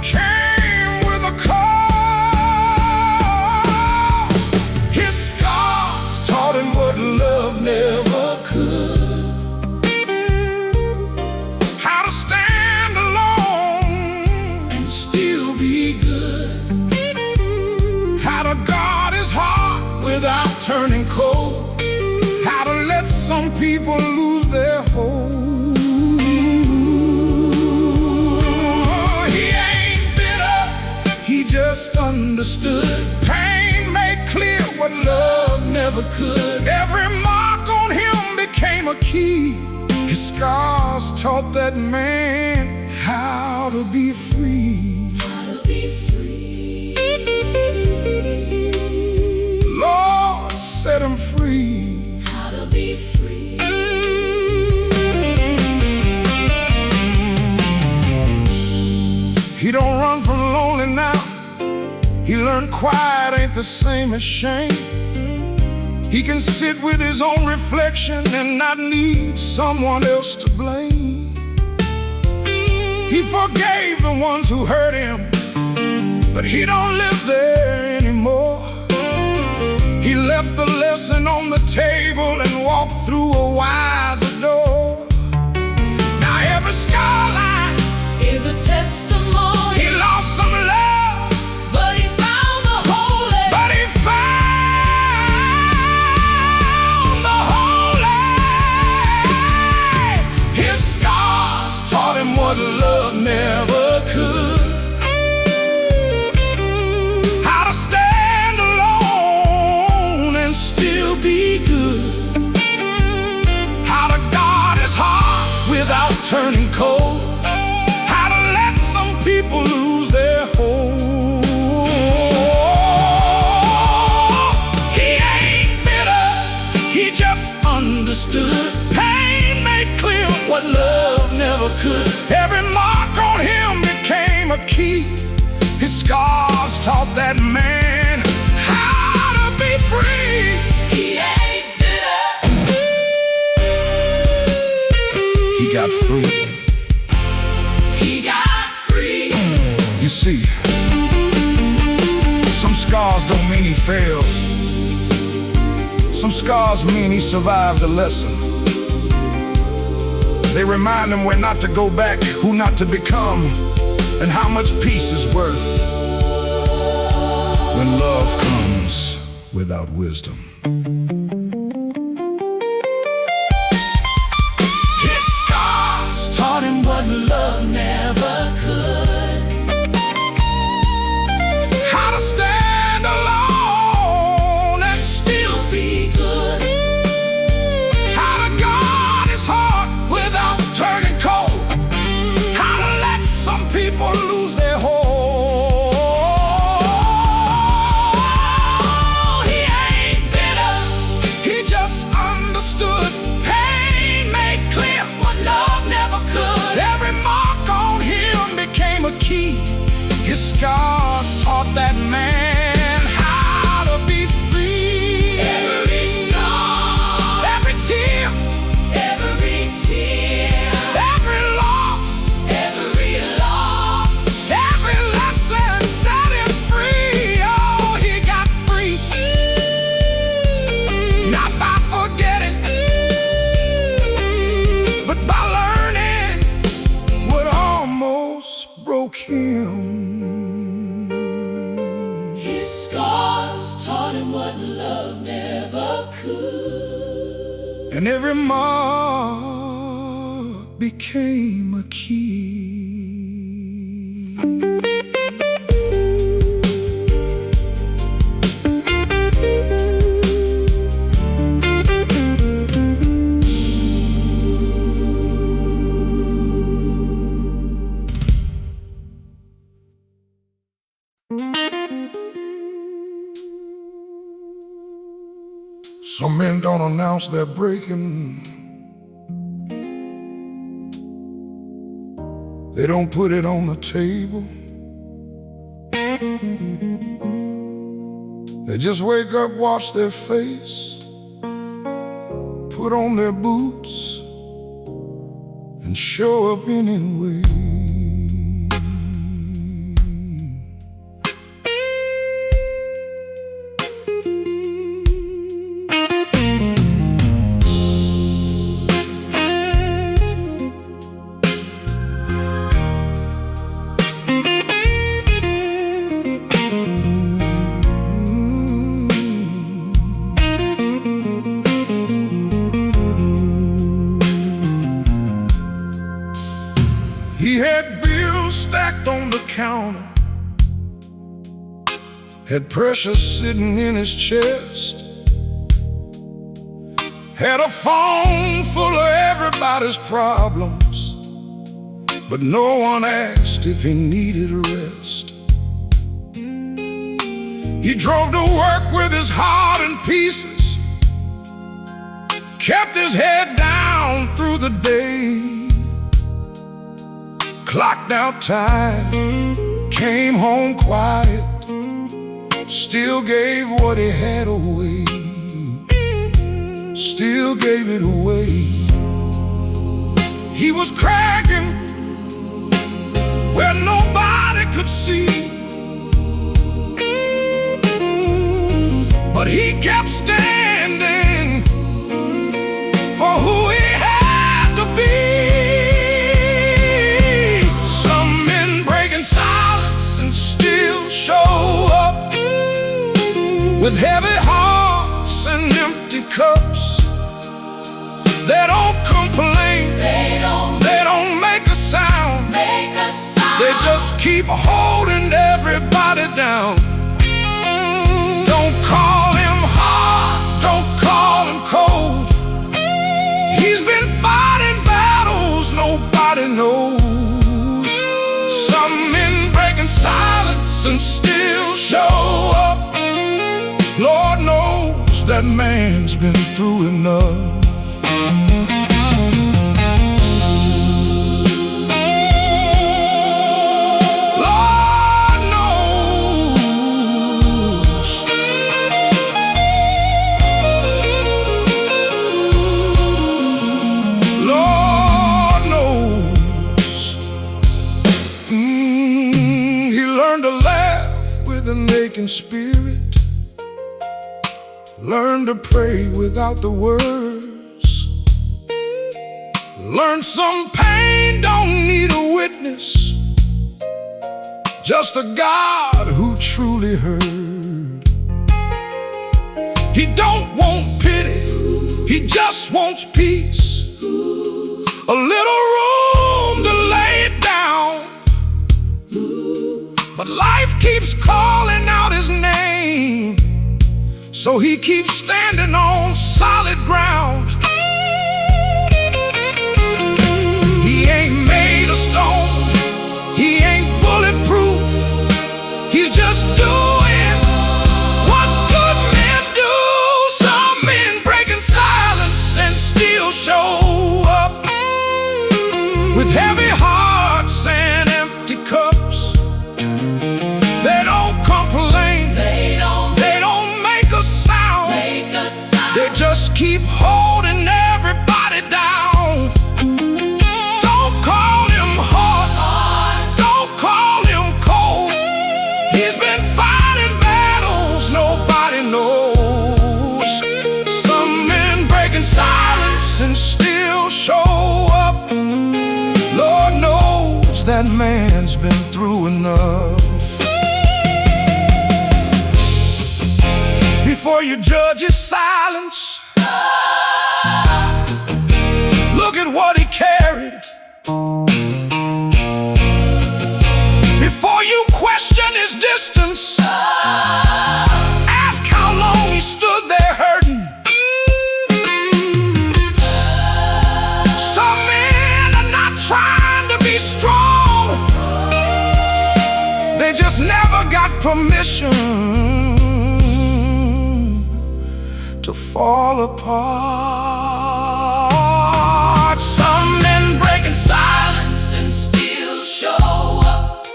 came with a cost. His scars taught him what love never could. How to stand alone and still be good. How to guard his heart without turning cold. How to let some people lose their hold. He ain't bitter, he just understood. Pain made clear what love never could. Every mark on him became a key. His scars taught that man how to be free. how to be free. Lord, set him free. How to be free. He don't run from lonely now. He learned quiet ain't the same as shame. He can sit with his own reflection and not need someone else to blame. He forgave the ones who hurt him, but he don't live there anymore. He left the lesson on the table and walked through a wiser door. Now every skyline Is a testimony. he lost some love, But he found the holy. but he found the holy. His scars taught him what love never could. How to stand alone and still be good. How to guard his heart without turning cold. How to let some people lose their hold. He ain't bitter, he just understood. Pain made clear what love never could. Every mark on him became a key. His scars taught that man how to be free. He ain't bitter. He got free. He got free. You see, some scars don't mean he failed. Some scars mean he survived the lesson. They remind him where not to go back, who not to become, and how much peace is worth when love comes without wisdom. His scars taught him what love never could. How to stand alone and still be good. How to guard his heart without turning cold. How to let some people lose their hold. He ain't bitter. and every mark became a key. Some men don't announce they're breaking. They don't put it on the table. They just wake up, wash their face, put on their boots, and show up anyway. He had bills stacked on the counter, had pressure sitting in his chest, had a phone full of everybody's problems, but no one asked if he needed a rest. He drove to work with his heart in pieces, kept his head down through the day, clocked out tired, came home quiet, still gave what he had away, still gave it away. He was cracking where nobody could see, but he kept standing for who he had to be. With heavy hearts and empty cups, they don't complain, they don't make a sound, they just keep holding everybody down. Don't call him hard, don't call him cold, he's been fighting battles nobody knows. Some men breaking silence and still show up. Lord knows that man's been through enough. Lord knows. Lord knows. He learned to laugh with an aching spirit, learn to pray without the words, learn some pain don't need a witness, just a God who truly heard. He don't want pity, he just wants peace, a little room to lay it down, but life keeps calling out his name, so he keeps standing on solid ground. He ain't made of stone, he ain't bulletproof, he's just doing what good men do. Some men breaking silence and still show up, with heavy hearts and empty cups. They don't complain, they don't make a sound, they just keep holding everybody down. Don't call him hard, don't call him cold, he's been fighting battles nobody knows. Some men breaking silence and still show up. Lord knows that man's been through enough. Before you judge his silence, permission to fall apart. Some men break in silence and still show up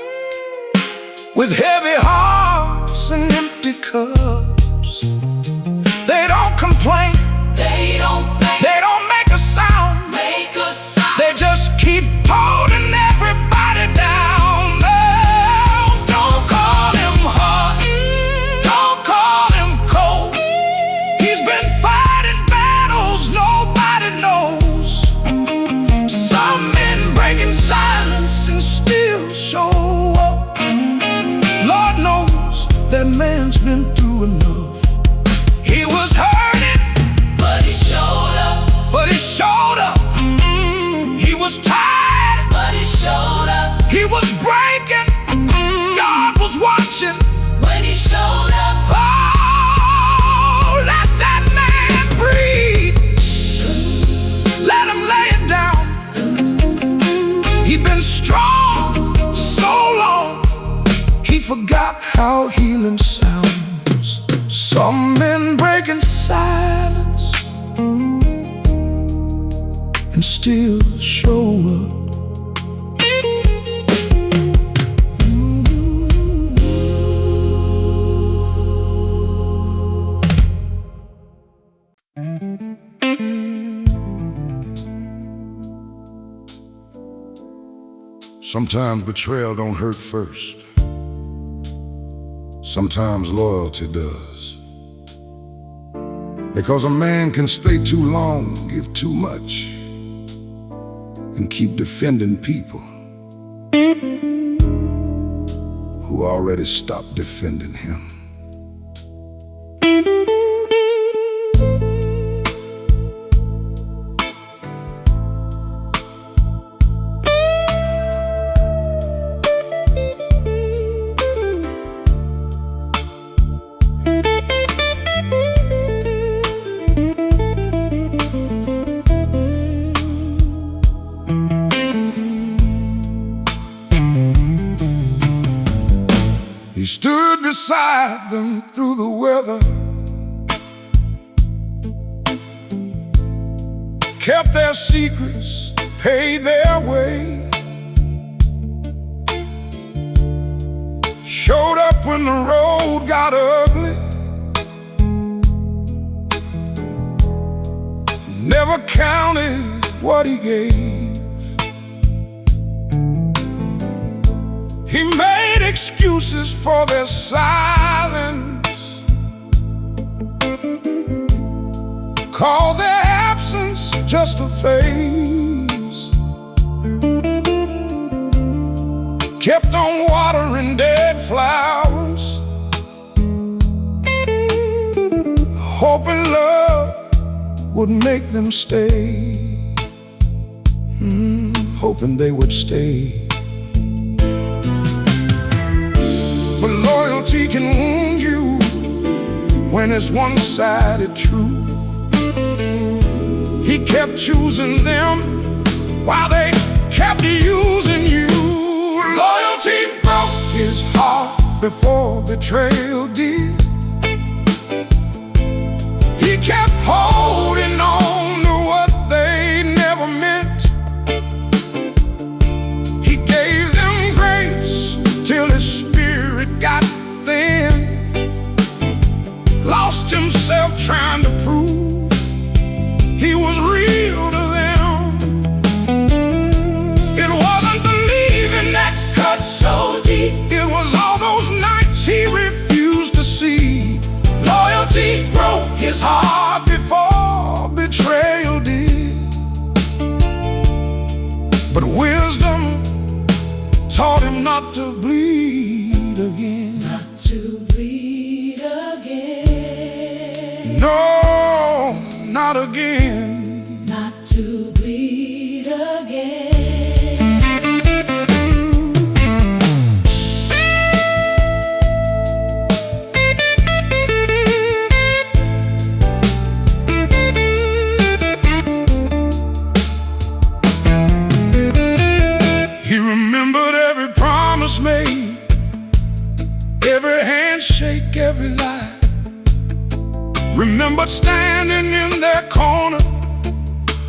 with heavy hearts and empty cups. They don't complain, they don't make a sound, they just keep holding everybody down. Oh, don't call him hard, don't call him cold. He's been fighting battles nobody knows. Some men break in silence and still show up. Lord knows that man's been through enough. He was hurting, but he showed up. He was tired, but he showed up. He was breaking, God was watching when he showed up. Oh, let that man breathe, let him lay it down. He'd been strong so long, he forgot how healing sounds. Some men break in silence and still show up. Sometimes betrayal don't hurt first. Sometimes loyalty does. Because a man can stay too long, give too much, and keep defending people who already stopped defending him. He stood beside them through the weather, kept their secrets, paid their way, showed up when the road got ugly, never counted what he gave. He made excuses for their silence, called their absence just a phase, kept on watering dead flowers, hoping love would make them stay, hoping they would stay. But loyalty can wound you when it's one-sided truth. He kept choosing them while they kept using you. Loyalty broke his heart before betrayal did. He kept holding on to what they never meant. He gave them grace till his spirit got thin, lost himself trying to prove he was real to them. It wasn't the leaving that cut so deep, it was all those nights he refused to see. Loyalty broke his heart before betrayal did, but wisdom taught him not to bleed again. Not to bleed again. No, not again. Not to bleed again. He remembered every promise made, every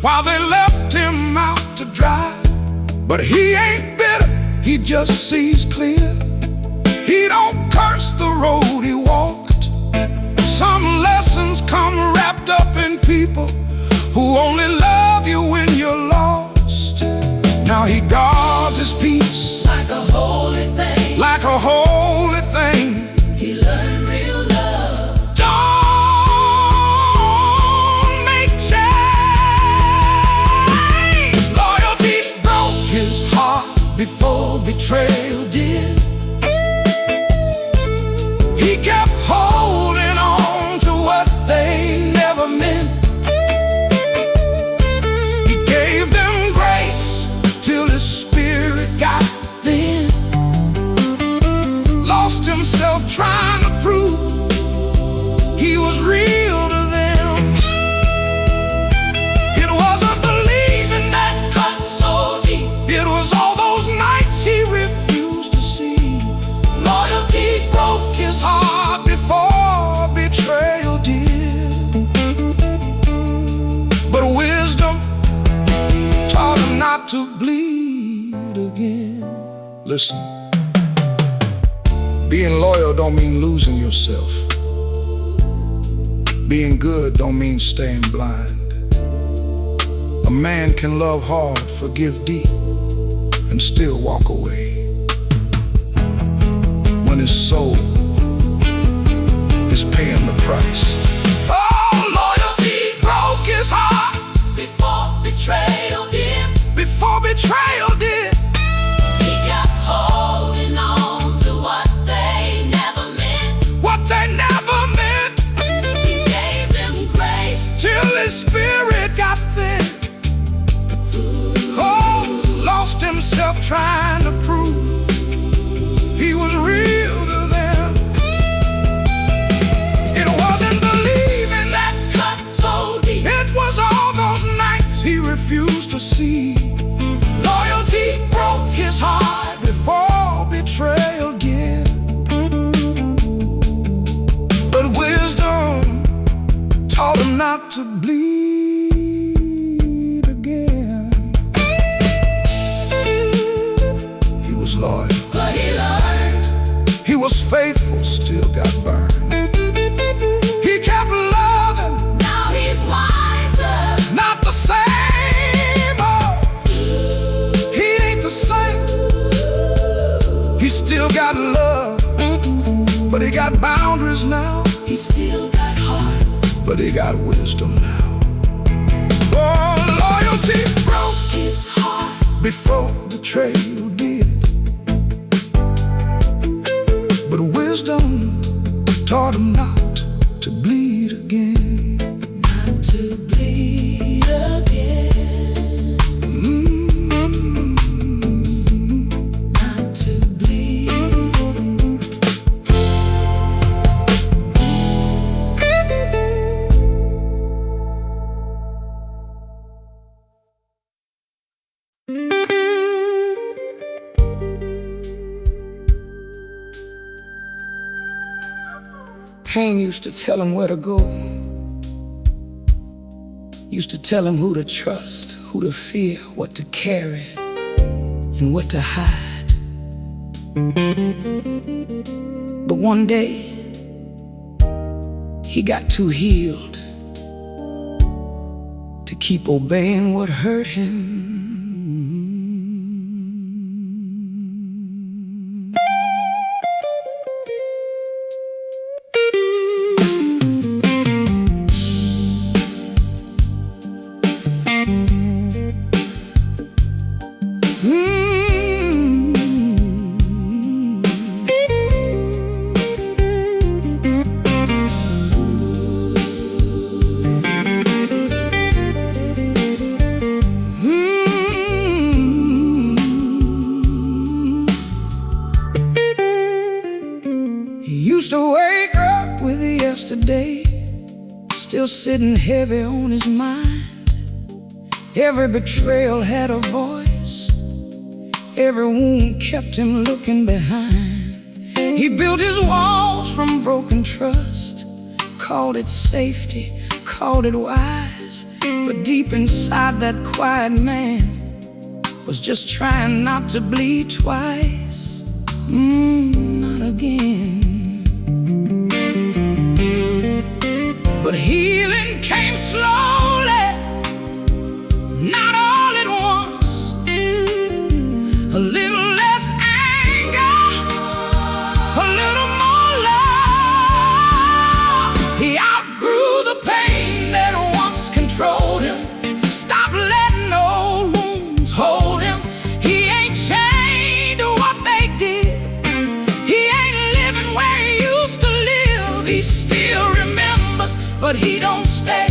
while they left him out to dry. But he ain't bitter, he just sees clear. He don't curse the road he walked. Some lessons come wrapped up in people who only love you when you're lost. Now he guards his peace like a holy thing. like a holy thing. He learned real love. Don't make change. Loyalty broke his heart before betrayal did. He kept holding on to what they never meant. He gave them grace till his spirit got thin. Lost himself trying to prove he was real to them. It wasn't the leaving that cut so deep. It was all those nights he refused to see. Loyalty broke his heart before betrayal did. But wisdom taught him not to bleed again. Listen, being loyal don't mean losing yourself. Being good don't mean staying blind. A man can love hard, forgive deep, and still walk away when his soul is paying the price. Oh, loyalty broke his heart Before betrayal did. before betrayal did. He kept holding on to what they never meant. What they never meant, He gave them grace. till his spirit got thin. Oh, lost himself trying to prove he was real to them. It wasn't believing that Cut so deep. it was all those nights he refused to see. Loyalty broke his heart before betrayal did. But wisdom taught him not to bleed again. He was loyal, But he learned. he was faithful, still got burned. He kept loving, Now he's wiser. not the same. Oh, he ain't the same. He still got love, but he got boundaries now. He still got heart. But he got wisdom now. Oh, loyalty broke His heart. before betrayal did. But wisdom taught him not to bleed again. Not to bleed again. Not to bleed. Pain used to tell him where to go. Used to tell him who to trust, who to fear, what to carry, and what to hide. But one day, he got too healed to keep obeying what hurt him. Used to wake up with yesterday still sitting heavy on his mind. Every betrayal had a voice, every wound kept him looking behind. He built his walls from broken trust, called it safety, called it wise. eyes, but deep inside that quiet man was just trying not to bleed twice. Not again. But healing came slowly, not all at once. A little less anger, a little more love. He outgrew the pain that once controlled him. Stop letting old wounds hold him. He ain't chained to what they did. He ain't living where he used to live. He still remembers, but he don't stay.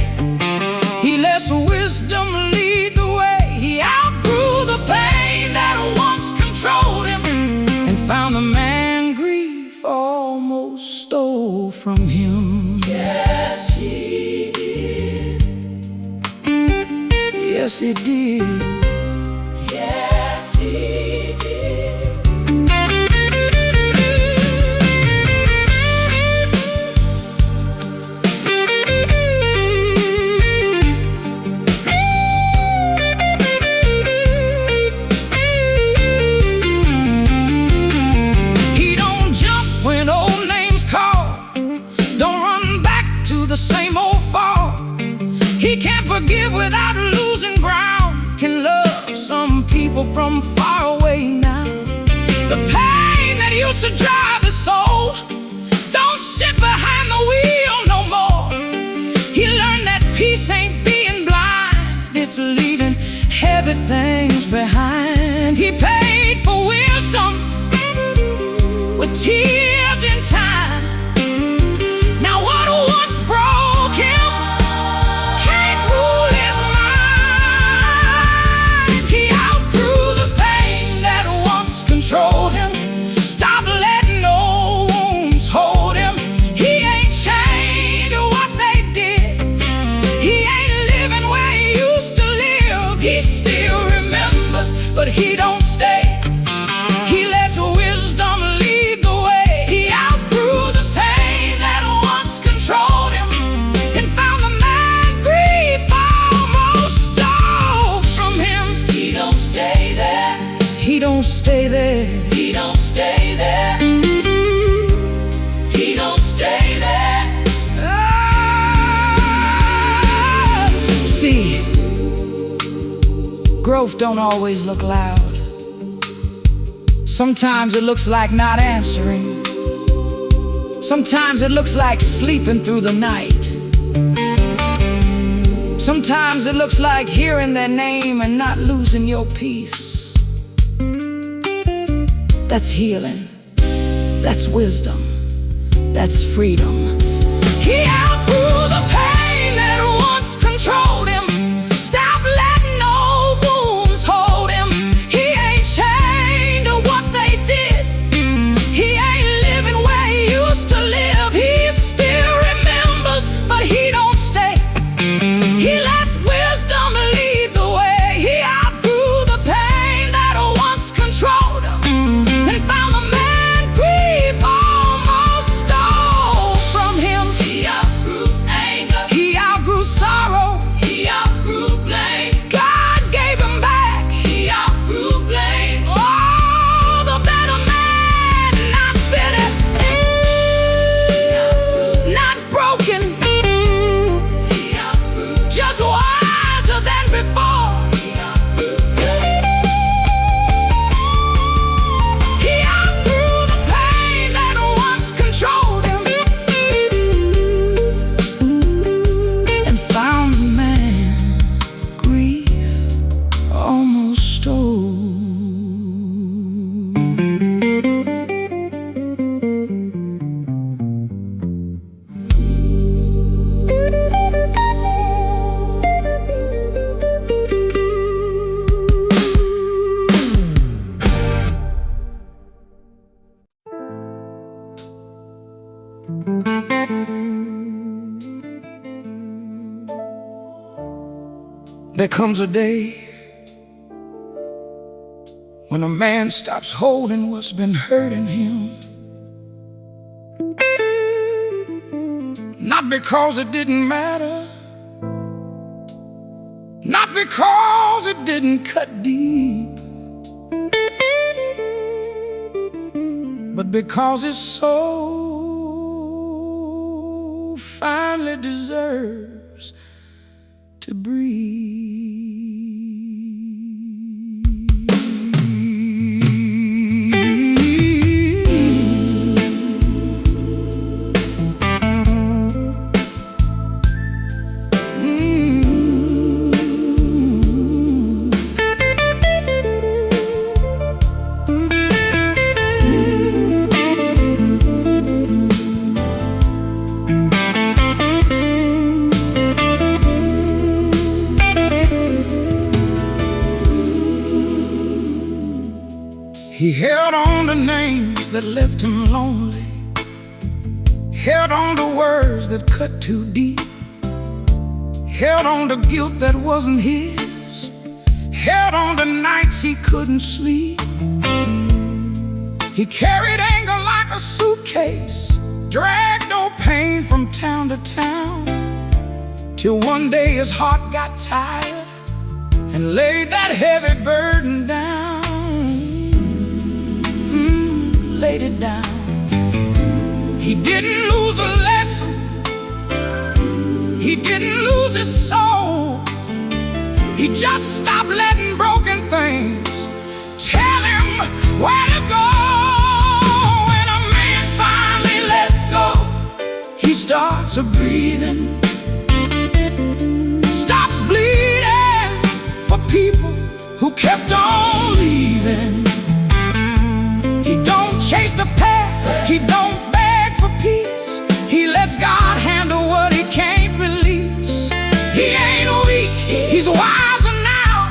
He lets wisdom lead the way. He outgrew the pain that once controlled him and found the man grief almost stole from him. Yes, he did. Yes, he did. Yes, he did. The same old fault. He can't forgive without losing ground. Can love some people from far away now. The pain that used to drive his soul don't sit behind the wheel no more. He learned that peace ain't being blind, it's leaving heavy things behind. He paid for wisdom with tears in time. Now what once broke him can't rule his mind. He outgrew the pain that once controlled him. Stop letting old wounds hold him. He ain't chained to what they did. He ain't living where he used to live. He still remembers, but he don't stay. He lets wisdom lead the way. He outgrew the pain that once controlled him and found the man grief almost stole from him. He don't stay there. He don't stay there. He don't stay there. He don't stay there. See, growth don't always look loud. Sometimes it looks like not answering. Sometimes it looks like sleeping through the night. Sometimes it looks like hearing their name and not losing your peace. That's healing. That's wisdom. That's freedom. He outgrew the pain that once controlled him. Stop letting old wounds hold him. He ain't chained to what they did. He ain't living where he used to live. He still remembers, but he don't stay. He lets wisdom lead the way. He outgrew the pain that once controlled him and found the man grief almost stole from him. He outgrew anger. He outgrew sorrow. He outgrew blame. God gave him back. He outgrew blame. Oh, the better man, not bitter, not broken, He outgrew. just wiser than before. He outgrew. He outgrew the pain that once controlled him and found the man grief almost stole. There comes a day when a man stops holding what's been hurting him. Not because it didn't matter, Not because it didn't cut deep, but because his soul finally deserves to breathe. He held on to names that left him lonely, held on to words that cut too deep, held on to guilt that wasn't his, held on to nights he couldn't sleep. He carried anger like a suitcase, dragged old pain from town to town, till one day his heart got tired and laid that heavy burden down. Laid it down. He didn't lose a lesson, he didn't lose his soul. He just stopped letting broken things tell him where to go. When a man finally lets go, he starts breathing, stops bleeding for people who kept on leaving. He don't chase the past, he don't beg for peace. He lets God handle what he can't release. He ain't weak, he's wiser now,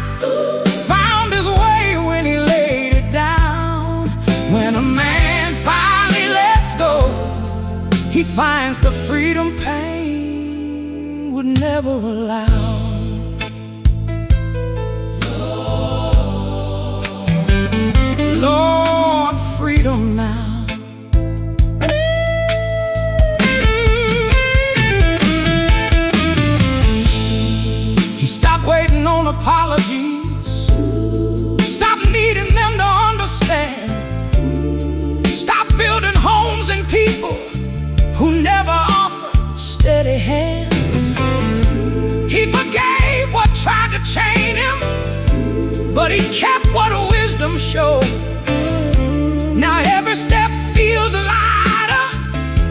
found his way when he laid it down. When a man finally lets go, he finds the freedom pain would never allow. Lord, freedom now. He stopped waiting on apologies, stopped needing them to understand, stopped building homes and people who never offered steady hands. He forgave what tried to chain him, but he kept what wisdom showed. Now every step feels lighter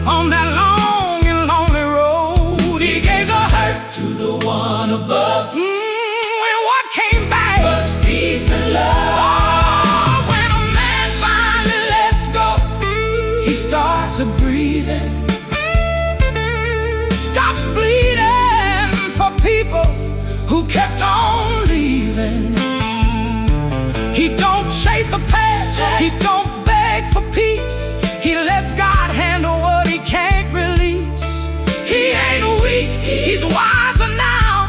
on that long and lonely road. He gave the hurt to the one above, and what came back was peace and love. Oh, when a man finally lets go, he starts breathing, stops bleeding for people who kept on leaving. He don't chase the past, he don't for peace. He lets God handle what he can't release. He ain't weak, he's wiser now,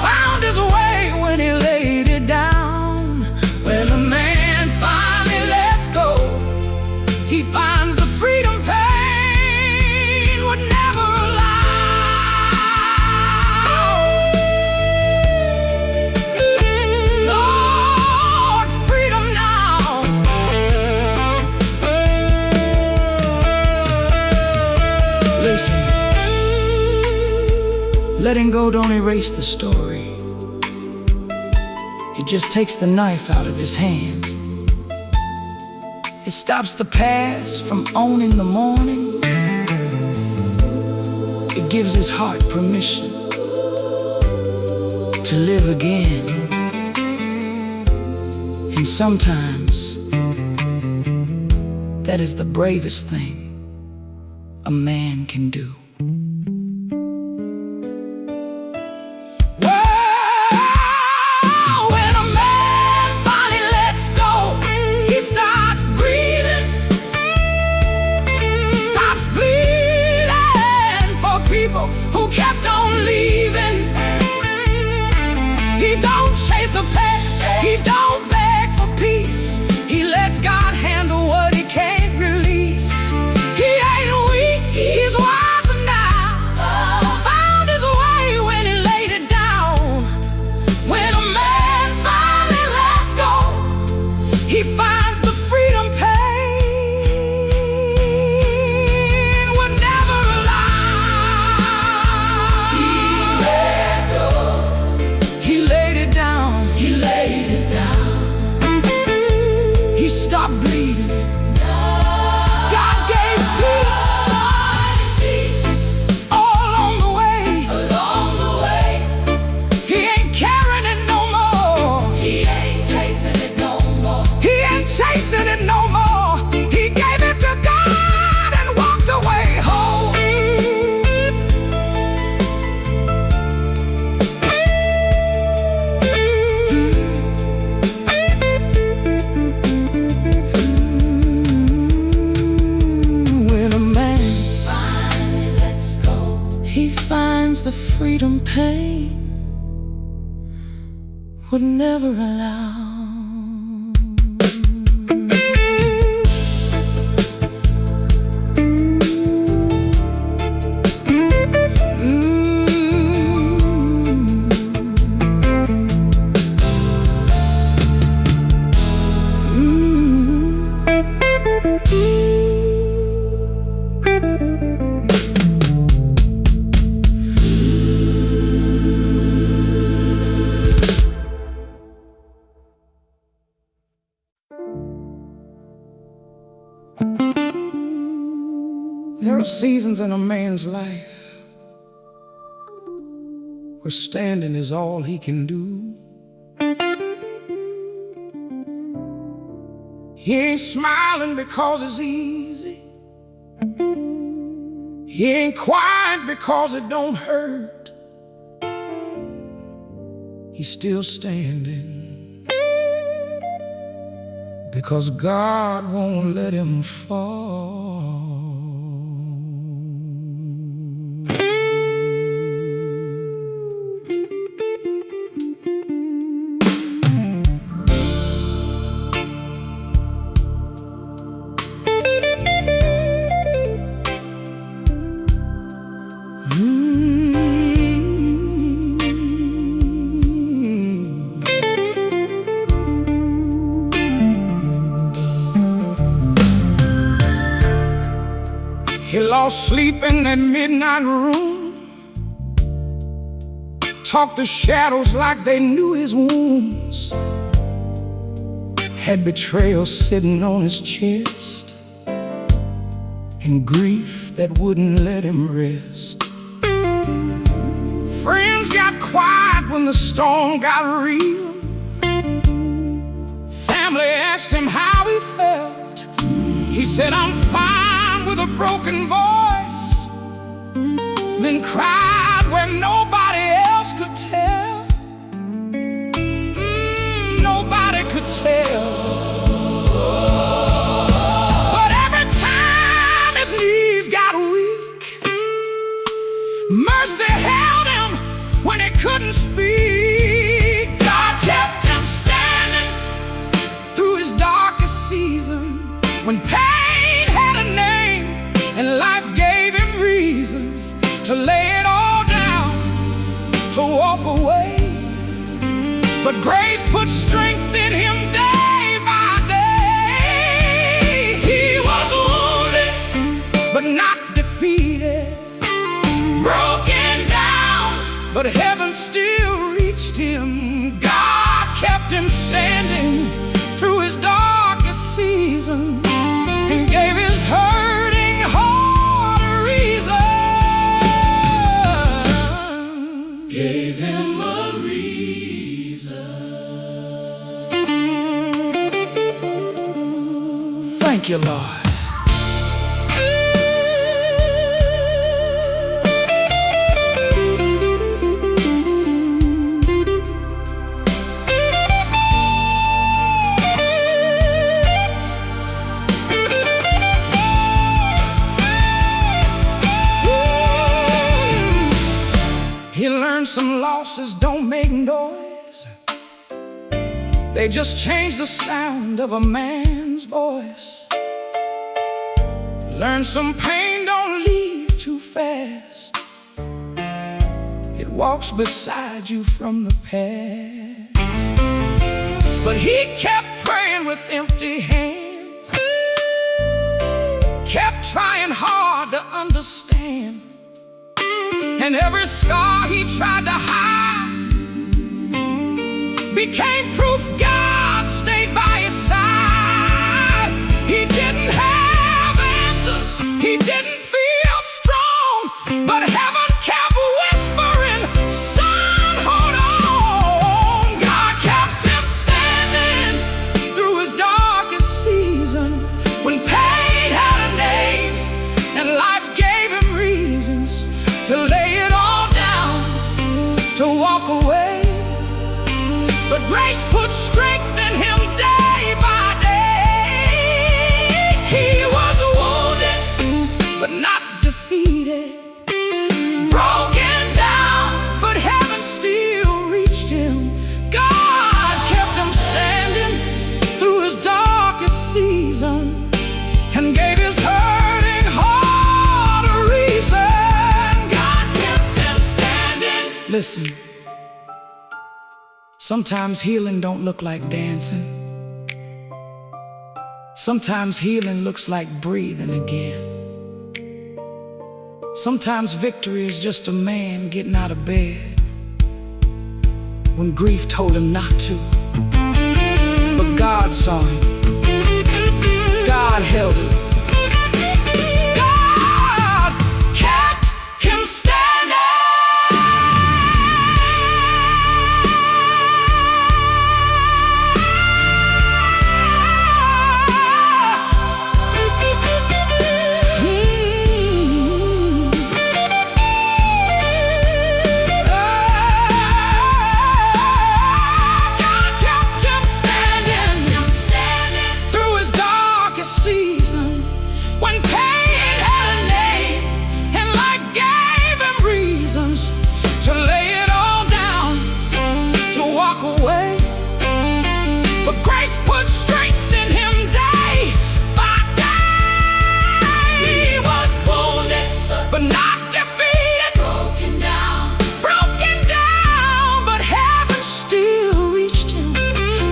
found his way when he laid it down. When a man finally lets go, he finds the freedom pain would never allow. Lord, freedom now. Listen, letting go don't erase the story. It just takes the knife out of his hand. It stops the past from owning the morning. It gives his heart permission to live again. And sometimes that is the bravest thing a man can do. Whoa, when a man finally lets go, he starts breathing, stops bleeding for people who kept on leaving. He don't chase the past, he don't beg for peace. He lets God handle what he can't release. He ain't weak, he's wiser now, found his way when he laid it down. freedom pain would never allow. There are seasons in a man's life where standing is all he can do. He ain't smiling because it's easy. He ain't quiet because it don't hurt. He's still standing because God won't let him fall. He lost sleep in that midnight room, talked to shadows like they knew his wounds, had betrayal sitting on his chest, and grief that wouldn't let him rest. Friends got quiet when the storm got real. Family asked him how he felt. He said, "I'm fine," with a broken voice, then cried where nobody else could tell. Nobody could tell. But every time his knees got weak, mercy held him when he couldn't speak. God kept him standing through his darkest season, when pain had a name and life gave him reasons to lay it all down, to walk away. But grace put strength in him day by day. He was wounded, but not defeated, broken down, but heaven still reached him. God kept him standing through his darkest season, and gave his hurting heart a reason. Gave him a reason. Thank you, Lord. He learned some losses don't make noise. They just change the sound of a man's voice. Learn some pain don't leave too fast. It walks beside you from the past. But he kept praying with empty hands, kept trying hard to understand. And every scar he tried to hide became proof God stayed by his side. He didn't have answers, he didn't feel strong, but heaven kept whispering, "Son, hold on." God kept him standing through his darkest season, when pain had a name and life gave him reasons to lay it all down, to walk away. But grace put strength in him day by day. He was wounded, but not defeated, broken down, Listen, sometimes healing don't look like dancing. Sometimes healing looks like breathing again. Sometimes victory is just a man getting out of bed when grief told him not to. But God saw him. God held him. God kept him standing. When pain had a name and life gave him reasons to lay it all down, to walk away. But grace put strength in him day by day. He was wounded, but not defeated. Broken down, but heaven still reached him.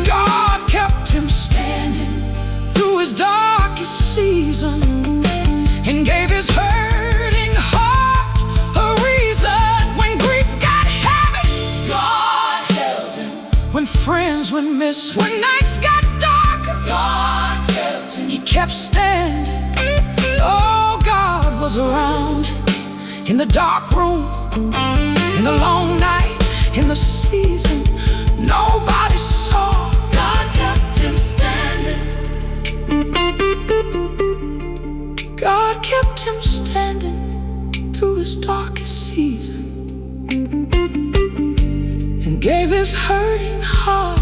God kept him standing through his darkest season, and gave his hurting heart a reason. When grief got heavy, God held him. When friends went missing, when nights got darker, God kept him. He kept standing. Oh, God was around in the dark room, in the long night, in the season nobody saw. God kept him standing. God kept him standing through his darkest season, and gave his hurting heart